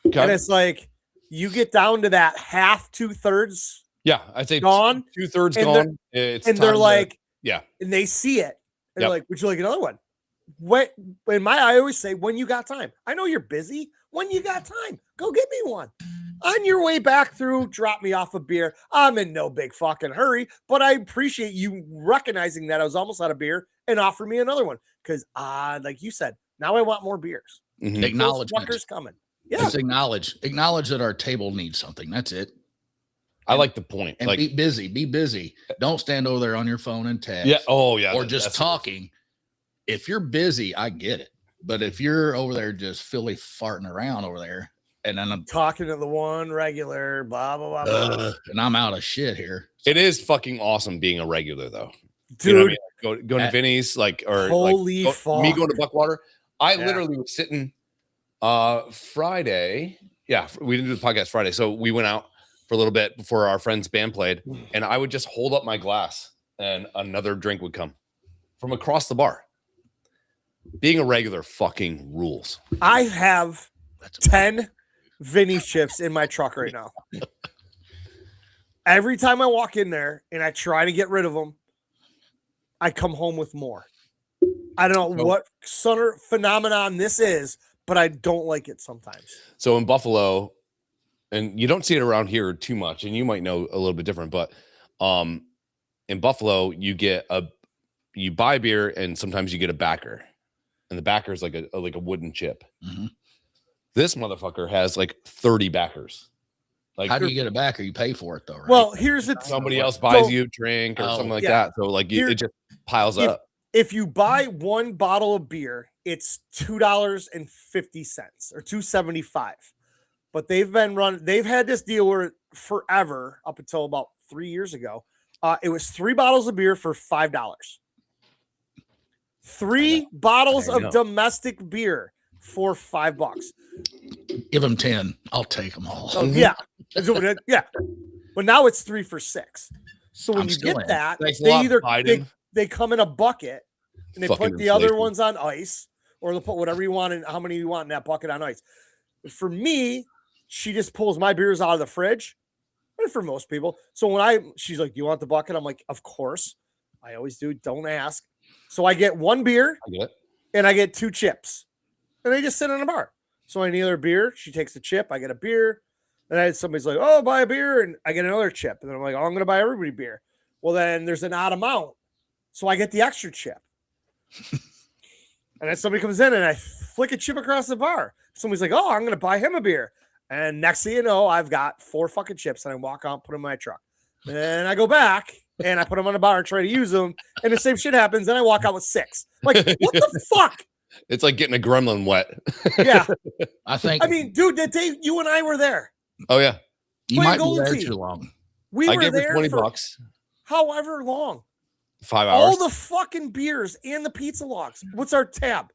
Okay. And it's like, you get down to that half, 2/3. Yeah, I'd say gone. 2/3 gone. They're like, yeah. And they see it. And they're like, would you like another one? I always say, when you got time. I know you're busy. When you got time, go get me one. On your way back through, drop me off a beer. I'm in no big fucking hurry, but I appreciate you recognizing that I was almost out of beer and offer me another one. Because, like you said, now I want more beers. Mm-hmm. Acknowledgement. Fuckers coming. Yeah. Just acknowledge that our table needs something. That's it. I like the point. And like, be busy. Be busy. Don't stand over there on your phone and text. Yeah. Oh, yeah. Or just talking. If you're busy, I get it. But if you're over there just Philly farting around over there, and then I'm talking to the one regular, blah blah blah, blah. And I'm out of shit here. It is fucking awesome being a regular though, dude. You know what I mean? Go to Vinny's, like, or holy like, fuck. Me going to Buckwater. I literally was sitting Friday. Yeah, we didn't do the podcast Friday, so we went out for a little bit before our friend's band played, and I would just hold up my glass, and another drink would come from across the bar. Being a regular fucking rules. I have 10 Vinny's chips in my truck right now. Every time I walk in there and I try to get rid of them, I come home with more. I don't know what phenomenon this is, but I don't like it sometimes. So in Buffalo, and you don't see it around here too much, and you might know a little bit different, but in Buffalo, you buy beer and sometimes you get a backer. And the backer is like a wooden chip. Mm-hmm. This motherfucker has like 30 backers. Like, how do you get a backer? You pay for it though, right? Well, here's the somebody else buys you a drink or something like that. So like it just piles up. If you buy one bottle of beer, it's $2.50 or $2.75. But they've had this deal where forever up until about 3 years ago. It was 3 bottles of beer for $5. 3 bottles of domestic beer for $5. Give them 10. I'll take them all. So, yeah. But now it's 3 for $6. So when you get that, they come in a bucket and they put the other ones on ice, or they'll put whatever you want in, how many you want in that bucket on ice. But for me, she just pulls my beers out of the fridge. And for most people. So she's like, "Do you want the bucket?" I'm like, "Of course." I always do. Don't ask. So I get 1 beer and I get 2 chips, and they just sit in a bar. So I need another beer. She takes a chip. I get a beer. And somebody's like, "Oh, buy a beer." And I get another chip. And then I'm like, "Oh, I'm going to buy everybody beer." Well, then there's an odd amount. So I get the extra chip. And then somebody comes in and I flick a chip across the bar. Somebody's like, "Oh, I'm going to buy him a beer." And next thing you know, I've got 4 fucking chips and I walk out, put them in my truck. And I go back and I put them on the bar and try to use them. And the same shit happens. And I walk out with 6. Like, what the fuck? It's like getting a gremlin wet. Yeah. I mean, dude, that day you and I were there. Oh, yeah. You might be there too long. We were there for $20. However long. 5 hours. All the fucking beers and the pizza logs. What's our tab?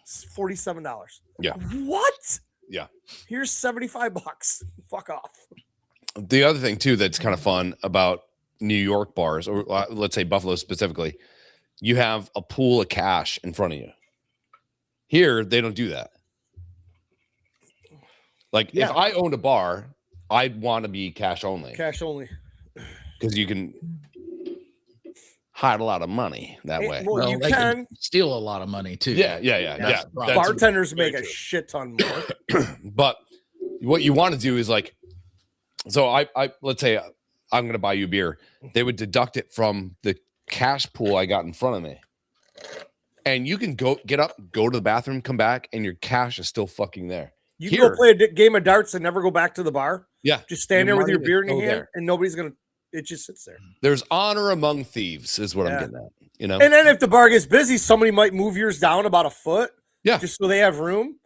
It's $47. Yeah. What? Yeah. Here's $75. Fuck off. The other thing too that's kind of fun about New York bars, or let's say Buffalo specifically, you have a pool of cash in front of you. Here, they don't do that. Like, if I owned a bar, I'd want to be cash only. Cash only. Because you can hide a lot well, way. Well, you can steal a lot of money too. Yeah. Bartenders make a shit ton more. But what you want to do is like, so I let's say I'm going to buy you a beer. They would deduct it from the cash pool I got in front of me. And you can get up, go to the bathroom, come back, and your cash is still fucking there. You can go play a game of darts and never go back to the bar. Yeah. Just stand there with your beer in your hand and nobody's going to, it just sits there. There's honor among thieves is what I'm getting at, you know? And then if the bar gets busy, somebody might move yours down about a foot. Yeah. Just so they have room.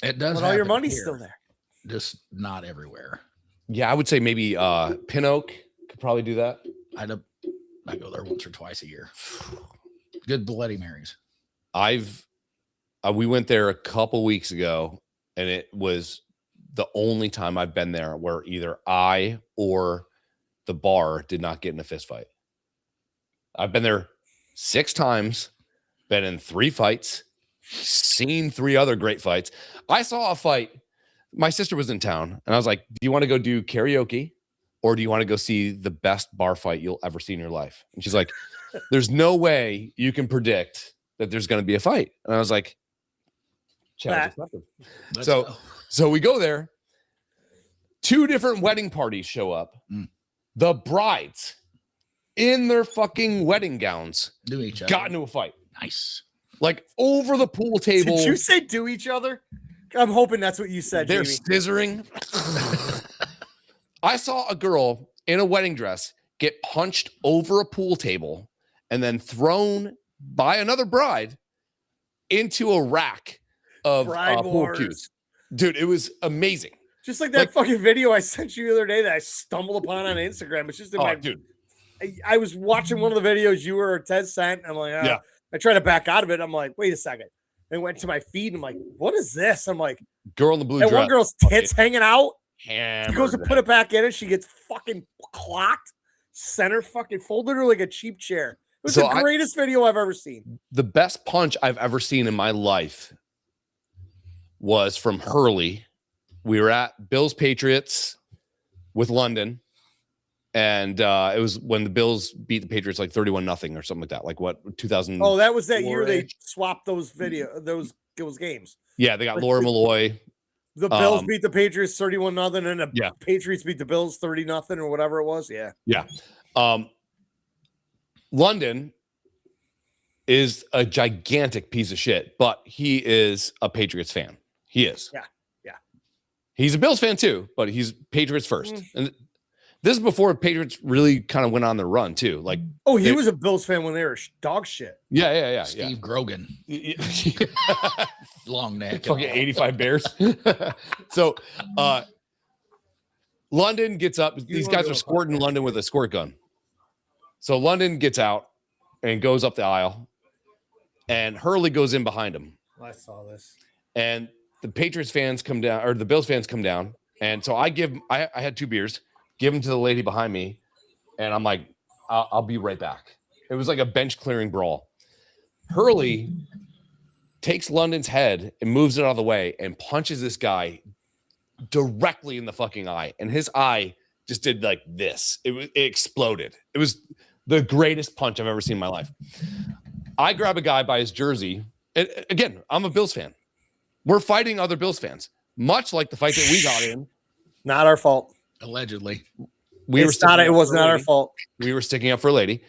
It does. But all your money's still there. Just not everywhere. Yeah. I would say maybe Pin Oak could probably do that. I go there once or twice a year. Good Bloody Marys. We went there a couple weeks ago, and it was the only time I've been there where either I or the bar did not get in a fist fight. I've been there 6 times, been in 3 fights, seen 3 other great fights. I saw a fight. My sister was in town, and I was like, "Do you want to go do karaoke, or do you want to go see the best bar fight you'll ever see in your life?" And she's like, "There's no way you can predict that there's going to be a fight." And I was like, so we go there. 2 different wedding parties show up. The brides in their fucking wedding gowns do each other. Got into a fight. Nice. Like over the pool table. Did you say do each other? I'm hoping that's what you said. They're Jamie. scissoring. I saw a girl in a wedding dress get punched over a pool table and then thrown by another bride into a rack of pool cues. Dude, it was amazing. Just like that fucking video I sent you the other day that I stumbled upon on Instagram. It's just in my dude. I was watching one of the videos you or Ted sent. And I'm like, yeah. I tried to back out of it. I'm like, wait a second. And went to my feed. And I'm like, what is this? I'm like, girl in the blue dress. One girl's tits hanging out. Hammered. She goes to put it back in and she gets fucking clocked. Center fucking folded her like a cheap chair. It was the greatest video I've ever seen. The best punch I've ever seen in my life was from Hurley. We were at Bills Patriots with London. And it was when the Bills beat the Patriots like 31-0 or something like that. Like what, 2000? Oh, that was that year they swapped those games. Yeah, they got Laura Malloy. The Bills beat the Patriots 31-0, and the Patriots beat the Bills 30-0 or whatever it was. Yeah. Yeah. London is a gigantic piece of shit, but he is a Patriots fan. He is. Yeah. Yeah. He's a Bills fan too, but he's Patriots first. And this is before Patriots really kind of went on the run too. Like, he was a Bills fan when they were dog shit. Yeah. Steve Grogan. Long neck. Fucking 85 Bears. So, London gets up. These guys are squirting London with a squirt gun. So London gets out and goes up the aisle, and Hurley goes in behind him. I saw this. And the Patriots fans come down, or the Bills fans come down. And so I had 2 beers. Give them to the lady behind me, and I'm like, I'll be right back. It was like a bench clearing brawl. Hurley takes London's head and moves it out of the way and punches this guy directly in the fucking eye, and his eye just did like this. It exploded. It was the greatest punch I've ever seen in my life. I grab a guy by his jersey. And again, I'm a Bills fan. We're fighting other Bills fans, much like the fight that we got in. Not our fault. Allegedly. It was not our fault. We were sticking up for a lady.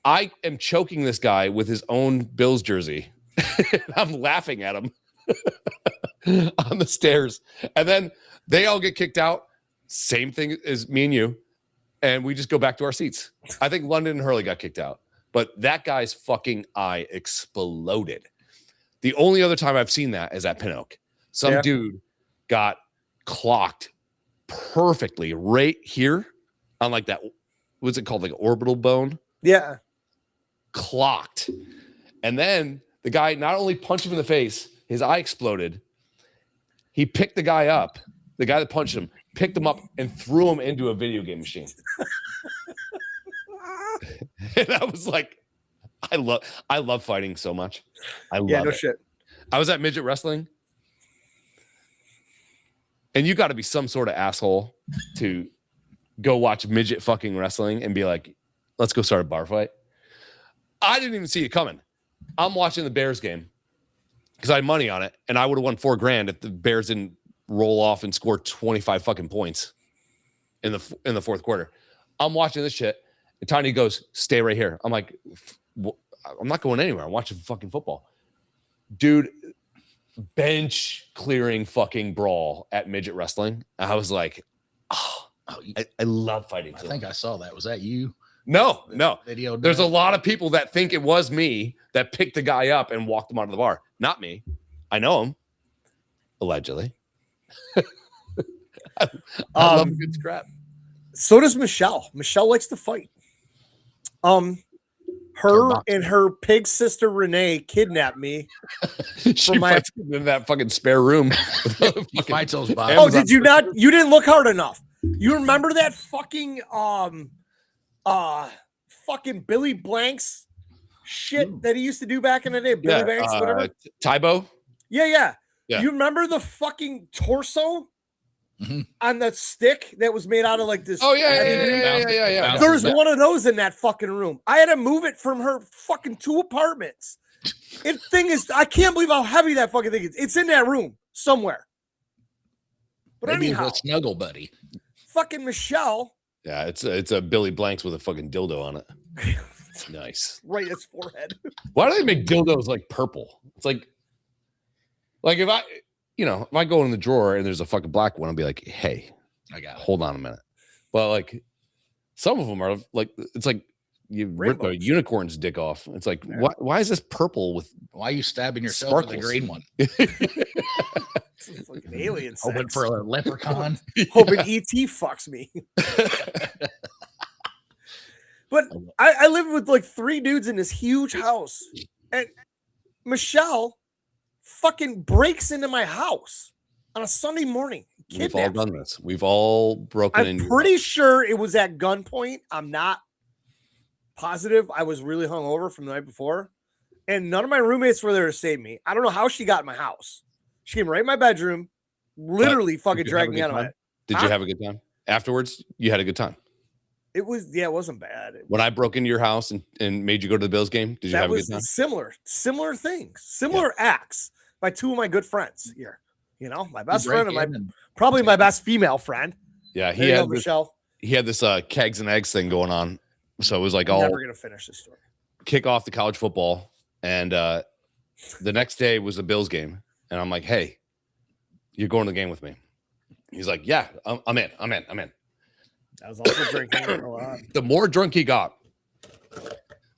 I am choking this guy with his own Bills jersey. I'm laughing at him on the stairs. And then they all get kicked out. Same thing as me and you. And we just go back to our seats. I think London and Hurley got kicked out. But that guy's fucking eye exploded. The only other time I've seen that is at Pinocchio. Some dude got clocked perfectly right here on like that, what's it called, like orbital bone? Yeah. Clocked. And then the guy not only punched him in the face, his eye exploded. He picked the guy up, the guy that punched him, picked him up and threw him into a video game machine. And I was like, I love fighting so much. I love it. Shit. I was at midget wrestling. And you got to be some sort of asshole to go watch midget fucking wrestling and be like, let's go start a bar fight. I didn't even see it coming. I'm watching the Bears game because I had money on it, and I would have won $4,000 if the Bears didn't roll off and score 25 fucking points in the fourth quarter. I'm watching this shit, and Tiny goes, "Stay right here." I'm like, I'm not going anywhere. I'm watching fucking football, dude. Bench clearing fucking brawl at midget wrestling. I was like, I love fighting. I think I saw that. Was that you? No. Video. There's a lot of people that think it was me that picked the guy up and walked him out of the bar. Not me. I know him. Allegedly. I love a good scrap. So does Michelle. Michelle likes to fight. Her and her pig sister Renee kidnapped me. She fights in that fucking spare room. She fights those bodies. Oh, did you not? You didn't look hard enough. You remember that fucking fucking Billy Blanks shit that he used to do back in the day? Billy Blanks, whatever. Tybo? Yeah. You remember the fucking torso on the stick that was made out of like this? Oh, yeah. There's one of those in that fucking room. I had to move it from her fucking 2 apartments. I can't believe how heavy that fucking thing is. It's in that room somewhere. But maybe anyhow, a snuggle buddy. Fucking Michelle. Yeah, it's a Billy Blanks with a fucking dildo on it. Nice. Right, its forehead. Why do they make dildos like purple? It's like if I go in the drawer and there's a fucking black one, I'll be like, hey, Hold on a minute. But like some of them are like it's like you rip a unicorn's dick off. It's like why is this purple with why are you stabbing yourself with the green one? It's like an alien sex. Hoping for a leprechaun. Hoping ET fucks me. But I live with like 3 dudes in this huge house, and Michelle fucking breaks into my house on a Sunday morning. We've all done this. We've all broken in. I'm pretty sure it was at gunpoint. I'm not positive. I was really hungover from the night before, and none of my roommates were there to save me. I don't know how she got in my house. She came right in my bedroom, literally fucking dragged me out of it. Did you have a good time? Afterwards, you had a good time. It wasn't bad. When I broke into your house and made you go to the Bills game, did you have a good time? Similar things, similar acts by 2 of my good friends here. You know, my best friend and probably my best female friend. Yeah, he had this kegs and eggs thing going on. So it was like I'm never gonna finish this story. Kick off the college football, and the next day was the Bills game, and I'm like, hey, you're going to the game with me. He's like, yeah, I'm in. I was also drinking a lot. The more drunk he got,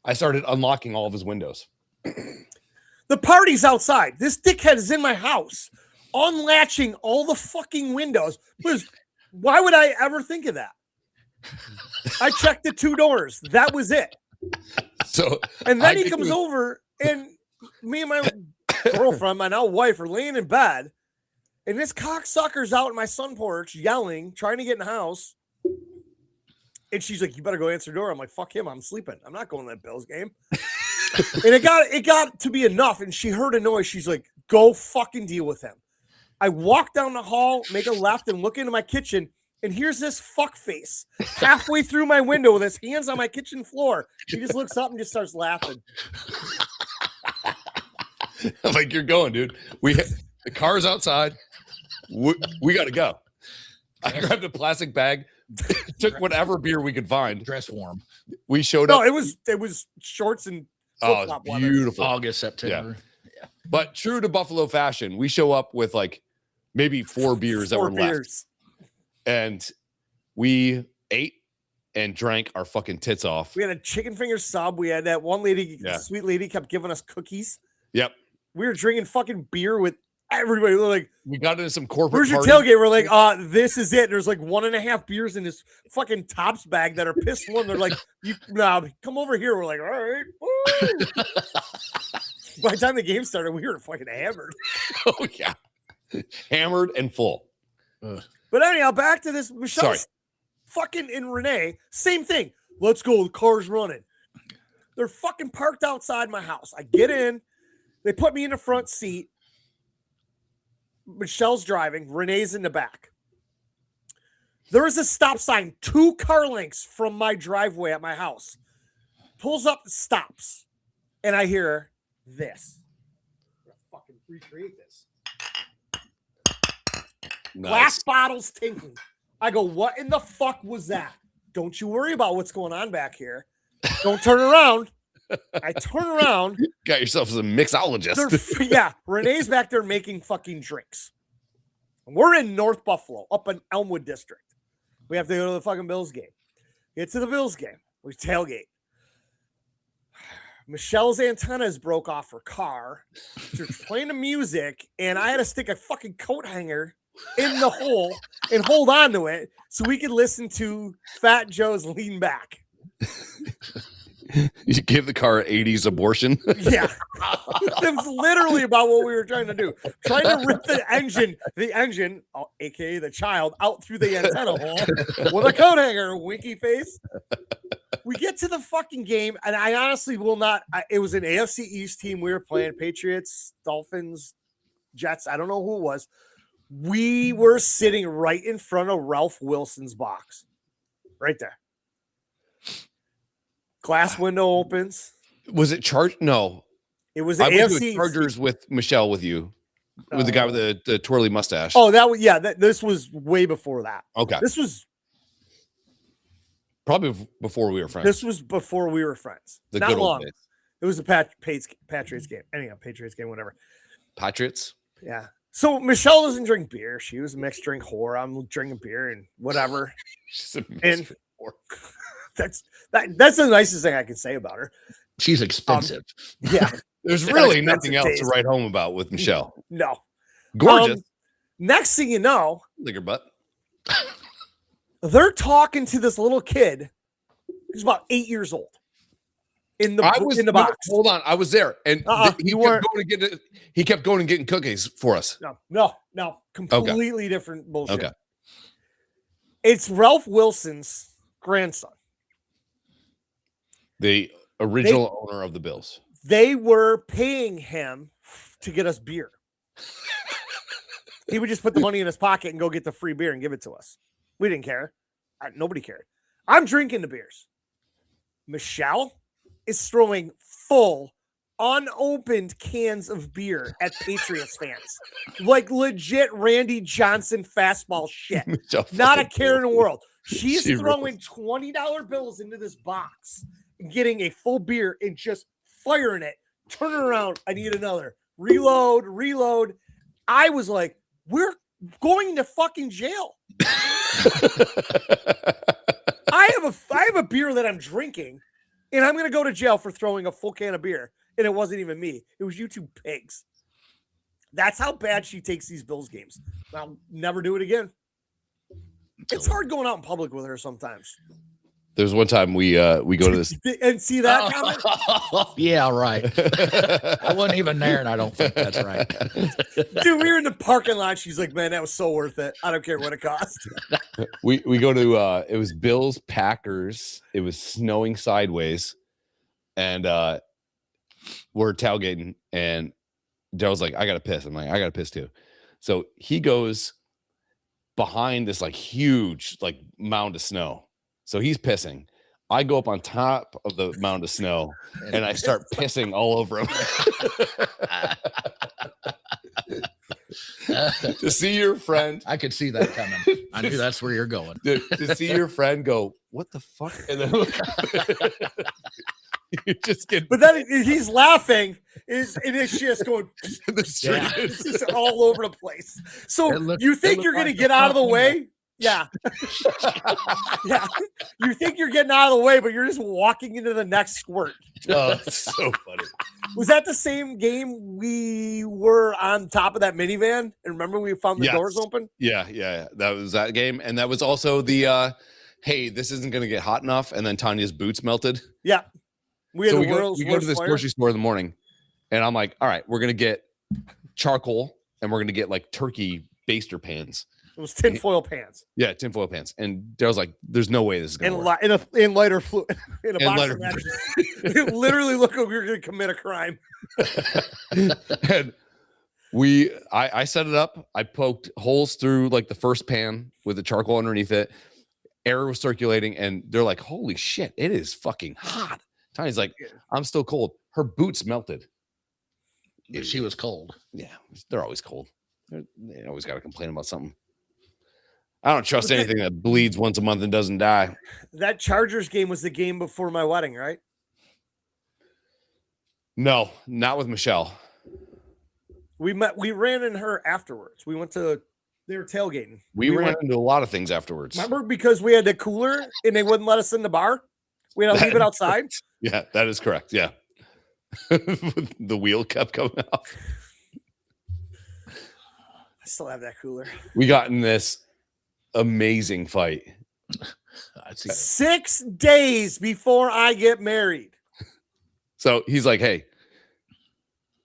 I started unlocking all of his windows. The party's outside. This dickhead is in my house, unlatching all the fucking windows. Why would I ever think of that? I checked the 2 doors. That was it. And then he comes over, and me and my girlfriend, my now wife, are laying in bed, and this cocksucker's out in my sun porch yelling, trying to get in the house. And she's like, you better go answer the door. I'm like, fuck him. I'm sleeping. I'm not going to that Bills game. And it got to be enough. And she heard a noise. She's like, go fucking deal with him. I walk down the hall, make a left, and look into my kitchen. And here's this fuck face halfway through my window with his hands on my kitchen floor. He just looks up and just starts laughing. I'm like, you're going, dude. The car's outside. We got to go. I grabbed a plastic bag, took whatever beer we could find. Dress warm. We showed up. No, it was shorts and flip-flop beautiful. August, September. Yeah. But true to Buffalo fashion, we show up with like maybe 4 beers that were left. And we ate and drank our fucking tits off. We had a chicken finger sub. We had that one lady, sweet lady, kept giving us cookies. Yep. We were drinking fucking beer with everybody. We're like, we got into some corporate. Where's your tailgate? We're like, this is it. There's like 1.5 beers in this fucking Tops bag that are pissed one. They're like, come over here. We're like, all right. By the time the game started, we were fucking hammered. Oh yeah, hammered and full. But anyhow, back to this. Michelle's fucking and Renee, same thing. Let's go. The car's running. They're fucking parked outside my house. I get in. They put me in the front seat. Michelle's driving. Renee's in the back. There is a stop sign 2 car lengths from my driveway at my house. Pulls up, stops. And I hear this. I'm going to fucking recreate this. Nice. Glass bottles tinkling. I go, what in the fuck was that? Don't you worry about what's going on back here. Don't turn around. I turn around. Got yourself as a mixologist. Yeah. Renee's back there making fucking drinks. We're in North Buffalo, up in Elmwood District. We have to go to the fucking Bills game. Get to the Bills game. We tailgate. Michelle's antennas broke off her car. She was playing the music, and I had to stick a fucking coat hanger in the hole and hold on to it so we could listen to Fat Joe's Lean Back. You gave the car an 80s abortion? Yeah. It was literally about what we were trying to do. Trying to rip the engine, aka the child, out through the antenna hole with a coat hanger, winky face. We get to the fucking game, and I honestly will not. It was an AFC East team we were playing, Patriots, Dolphins, Jets. I don't know who it was. We were sitting right in front of Ralph Wilson's box. Right there. Glass window opens. Was it No. It was AFC with Chargers with Michelle with you. With the guy with the twirly mustache. Oh, that was, this was way before that. Okay. This was probably before we were friends. This was before we were friends. The Not good long. old days. It was a Patriots game. Anyhow, Patriots game, whatever. Patriots? Yeah. So Michelle doesn't drink beer. She was a mixed drink whore. I'm drinking beer and whatever. She's a And that's the nicest thing I can say about her. She's expensive. Yeah. There's really nothing else to write home about with Michelle. No. Gorgeous. Next thing you know, Lick her butt. they're talking to this little kid who's about 8 years old in the box. Hold on, I was there, and he kept going and getting cookies for us. No, completely different bullshit. Okay, it's Ralph Wilson's grandson, the original owner of the Bills. They were paying him to get us beer. He would just put the money in his pocket and go get the free beer and give it to us. We didn't care. Nobody cared. I'm drinking the beers. Michelle is throwing full, unopened cans of beer at Patriots fans. Like legit Randy Johnson fastball shit. Not a care in the world. She's throwing $20 bills into this box and getting a full beer and just firing it. Turn it around. I need another. Reload. I was like, we're going to fucking jail. I have a beer that I'm drinking, and I'm going to go to jail for throwing a full can of beer, and it wasn't even me. It was you two pigs. That's how bad she takes these Bills games. I'll never do it again. It's hard going out in public with her sometimes. There's one time we go to this and see that comment? Yeah, right. I wasn't even there, and I don't think that's right. Dude, we were in the parking lot. She's like, man, that was so worth it. I don't care what it cost. we go to it was Bills Packers. It was snowing sideways, and we're tailgating, and Daryl's like, I gotta piss. I'm like, I gotta piss too. So he goes behind this like huge like mound of snow. So he's pissing. I go up on top of the mound of snow and I start pissing all over him. To see your friend. I could see that coming. I knew that's where you're going. To see your friend go, what the fuck? And then you just get. But then he's laughing. It's just going. The street. Yeah. It's just all over the place. So you think you're going to get out of the way? Yeah. Yeah. You think you're getting out of the way, but you're just walking into the next squirt. Oh, that's so funny. Was that the same game we were on top of that minivan? And remember we found the doors open? Yeah. That was that game. And that was also the hey, this isn't going to get hot enough. And then Tanya's boots melted. Yeah. We go to this grocery store in the morning. And I'm like, all right, we're going to get charcoal and we're going to get like turkey baster pans. It was tinfoil pans. Yeah, tinfoil pans. And Daryl's like, there's no way this is going to work. In lighter fluid. In a box of matches. It literally looked like we were going to commit a crime. And I set it up. I poked holes through like the first pan with the charcoal underneath it. Air was circulating. And they're like, holy shit, it is fucking hot. Tiny's like, I'm still cold. Her boots melted. But she was cold. Yeah, they're always cold. They always got to complain about something. I don't trust anything that bleeds once a month and doesn't die. That Chargers game was the game before my wedding, right? No, not with Michelle. We ran in her afterwards. They were tailgating. We ran into a lot of things afterwards. Remember, because we had the cooler and they wouldn't let us in the bar? We had to leave it outside? Yeah, that is correct. Yeah. The wheel kept coming off. I still have that cooler. We got in this amazing fight. 6 days before I get married. So he's like, hey,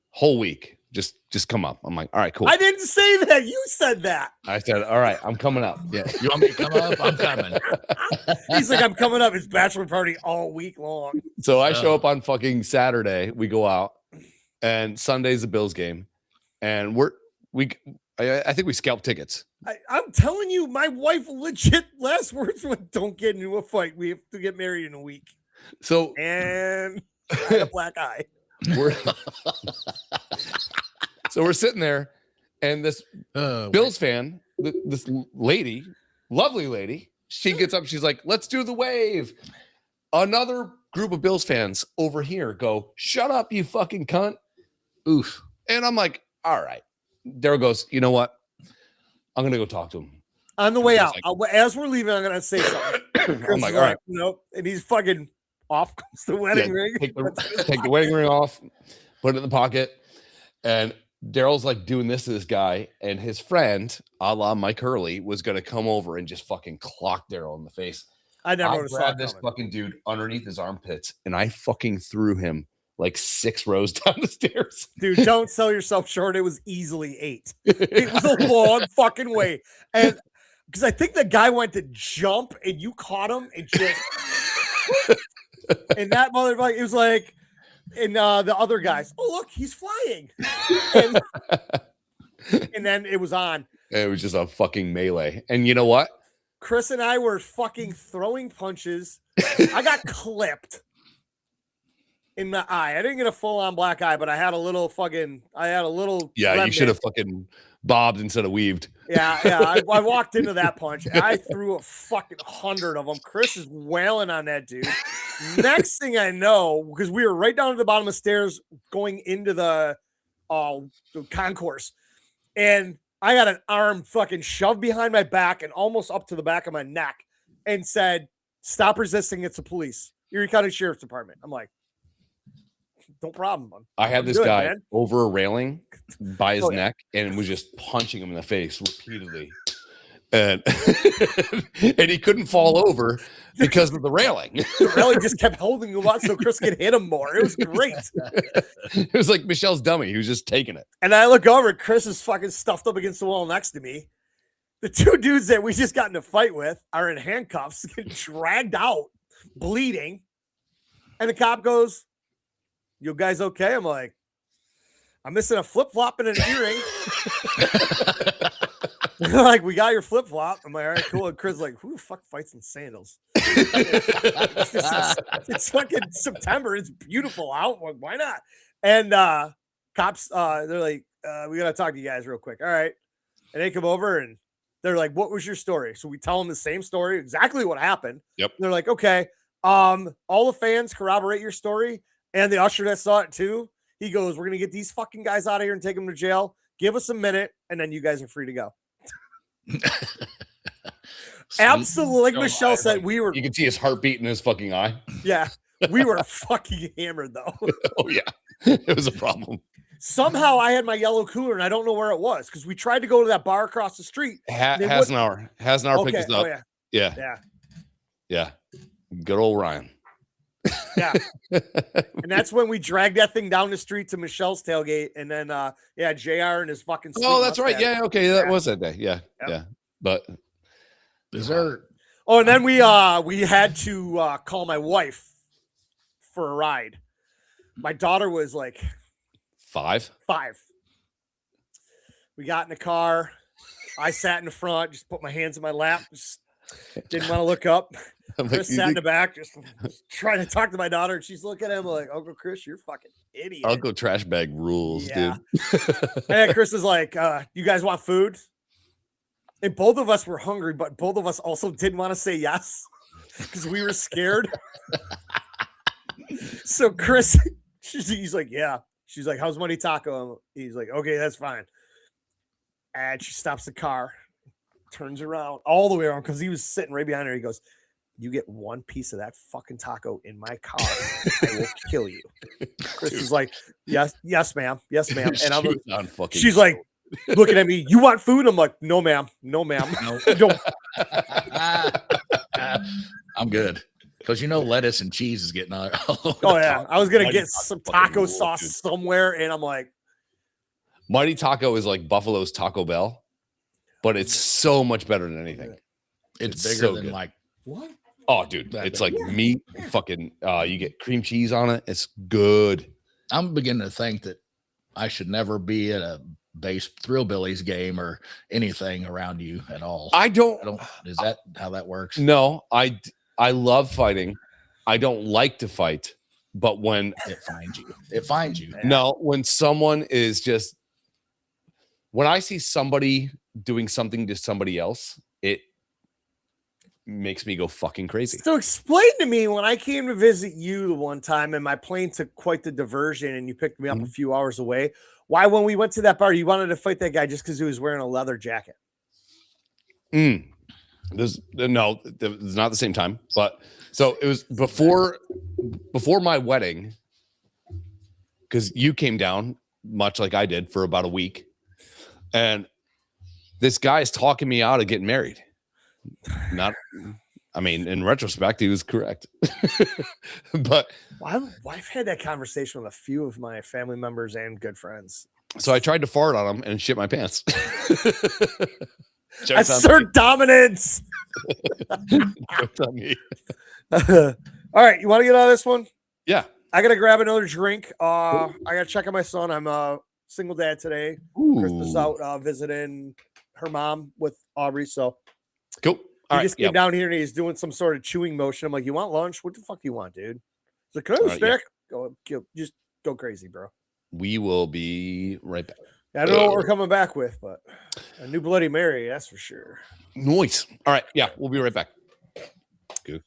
whole week, just come up. I'm like, all right, cool. I didn't say that. You said that. I said, all right, I'm coming up. Yeah. You want me to come up? I'm coming. He's like, I'm coming up. It's bachelor party all week long. So I show up on fucking Saturday. We go out, and Sunday's the Bills game. And I think we scalped tickets. I'm telling you, my wife legit last words were, don't get into a fight. We have to get married in a week. So and I had a black eye. So we're sitting there, and this Bills fan, this lady, lovely lady, she gets up. She's like, let's do the wave. Another group of Bills fans over here go, shut up, you fucking cunt. Oof. And I'm like, all right. Daryl goes, you know what? I'm gonna go talk to him. On the way out, as we're leaving, I'm gonna say something. I'm like, all right, nope. And he's fucking off comes the wedding ring. Take the wedding ring off, put it in the pocket, and Daryl's like doing this to this guy, and his friend, a la Mike Hurley, was gonna come over and just fucking clock Daryl in the face. I never grabbed this fucking dude underneath his armpits, and I fucking threw him like 6 rows down the stairs. Dude, don't sell yourself short. It was easily 8. It was a long fucking way. And because I think the guy went to jump and you caught him and just and that motherfucker, it was like, and the other guys, oh look, he's flying. And then it was on. It was just a fucking melee. And you know what? Chris and I were fucking throwing punches. I got clipped in the eye. I didn't get a full-on black eye, but I had a little. Yeah, remnant. You should have fucking bobbed instead of weaved. Yeah. I walked into that punch. I threw a fucking 100 of them. Chris is wailing on that dude. Next thing I know, because we were right down to the bottom of the stairs going into the concourse, and I got an arm fucking shoved behind my back and almost up to the back of my neck and said, stop resisting. It's the police. Erie County Sheriff's Department. I'm like, no problem. I had this guy over a railing by his neck and was just punching him in the face repeatedly. And, and he couldn't fall over because of the railing. The railing just kept holding him up so Chris could hit him more. It was great. It was like Michelle's dummy. He was just taking it. And I look over, Chris is fucking stuffed up against the wall next to me. The 2 dudes that we just got in a fight with are in handcuffs, getting dragged out, bleeding. And the cop goes, you guys okay? I'm like, I'm missing a flip-flop and an earring. Like, we got your flip-flop. I'm like, all right, cool. And Chris is like, who the fuck fights in sandals? It's fucking September. It's beautiful out. Like, why not? And cops, they're like, we got to talk to you guys real quick. All right. And they come over and they're like, what was your story? So we tell them the same story, exactly what happened. Yep. And they're like, okay, all the fans corroborate your story. And the usher that saw it too, he goes, we're going to get these fucking guys out of here and take them to jail. Give us a minute, and then you guys are free to go. Absolutely. Like Michelle said, you can see his heartbeat in his fucking eye. Yeah. We were fucking hammered, though. Oh, yeah. It was a problem. Somehow I had my yellow cooler, and I don't know where it was, because we tried to go to that bar across the street. Hasnauer picked us up. Oh, Yeah. Good old Ryan. Yeah. And that's when we dragged that thing down the street to Michelle's tailgate. And then, JR and his fucking. Oh, that's right. Yeah. Okay. That was that day. Yeah. Yep. Yeah. But is there. Oh, and then we had to call my wife for a ride. My daughter was like 5. We got in the car. I sat in the front, just put my hands in my lap, just didn't want to look up. Chris sat in the back, just trying to talk to my daughter, and she's looking at him like, Uncle Chris, you're fucking idiot. Uncle Trash Bag rules, dude. And Chris was like, you guys want food? And both of us were hungry, but both of us also didn't want to say yes because we were scared. So Chris, he's like, yeah. She's like, how's Money Taco? He's like, okay, that's fine. And she stops the car, turns around all the way around because he was sitting right behind her. He goes, you get one piece of that fucking taco in my car, I will kill you. Chris is like, yes, ma'am. Yes, ma'am. And she's like, looking at me, you want food? I'm like, no, ma'am. No. I'm good. Because lettuce and cheese is getting all oh, yeah. I was going to get some taco sauce somewhere, and I'm like. Mighty Taco is like Buffalo's Taco Bell, but it's so much better than anything. It's bigger so than good. Like, what? Oh, dude, it's like meat, fucking, you get cream cheese on it. It's good. I'm beginning to think that I should never be at a base Thrillbillies game or anything around you at all. I don't. Is that how that works? No, I love fighting. I don't like to fight, but when it finds you. No, when someone is just, when I see somebody doing something to somebody else, makes me go fucking crazy. So explain to me, when I came to visit you the one time and my plane took quite the diversion and you picked me up a few hours away, why when we went to that bar, you wanted to fight that guy just because he was wearing a leather jacket? There's no, it's not the same time, but so it was before my wedding, because you came down much like I did for about a week, and this guy's talking me out of getting married. I mean, in retrospect, he was correct. But I've had that conversation with a few of my family members and good friends. So I tried to fart on him and shit my pants. Assert dominance. Joke's on me. All right, you want to get out of this one? Yeah. I gotta grab another drink. I gotta check on my son. I'm a single dad today. Chris is out visiting her mom with Aubrey. So cool. He just came down here and he's doing some sort of chewing motion. I'm like, you want lunch? What the fuck you want, dude? He's like, can I have a snack? Just go crazy, bro. We will be right back. I don't know what we're coming back with, but a new Bloody Mary, that's for sure. Nice. All right. Yeah, we'll be right back. Good.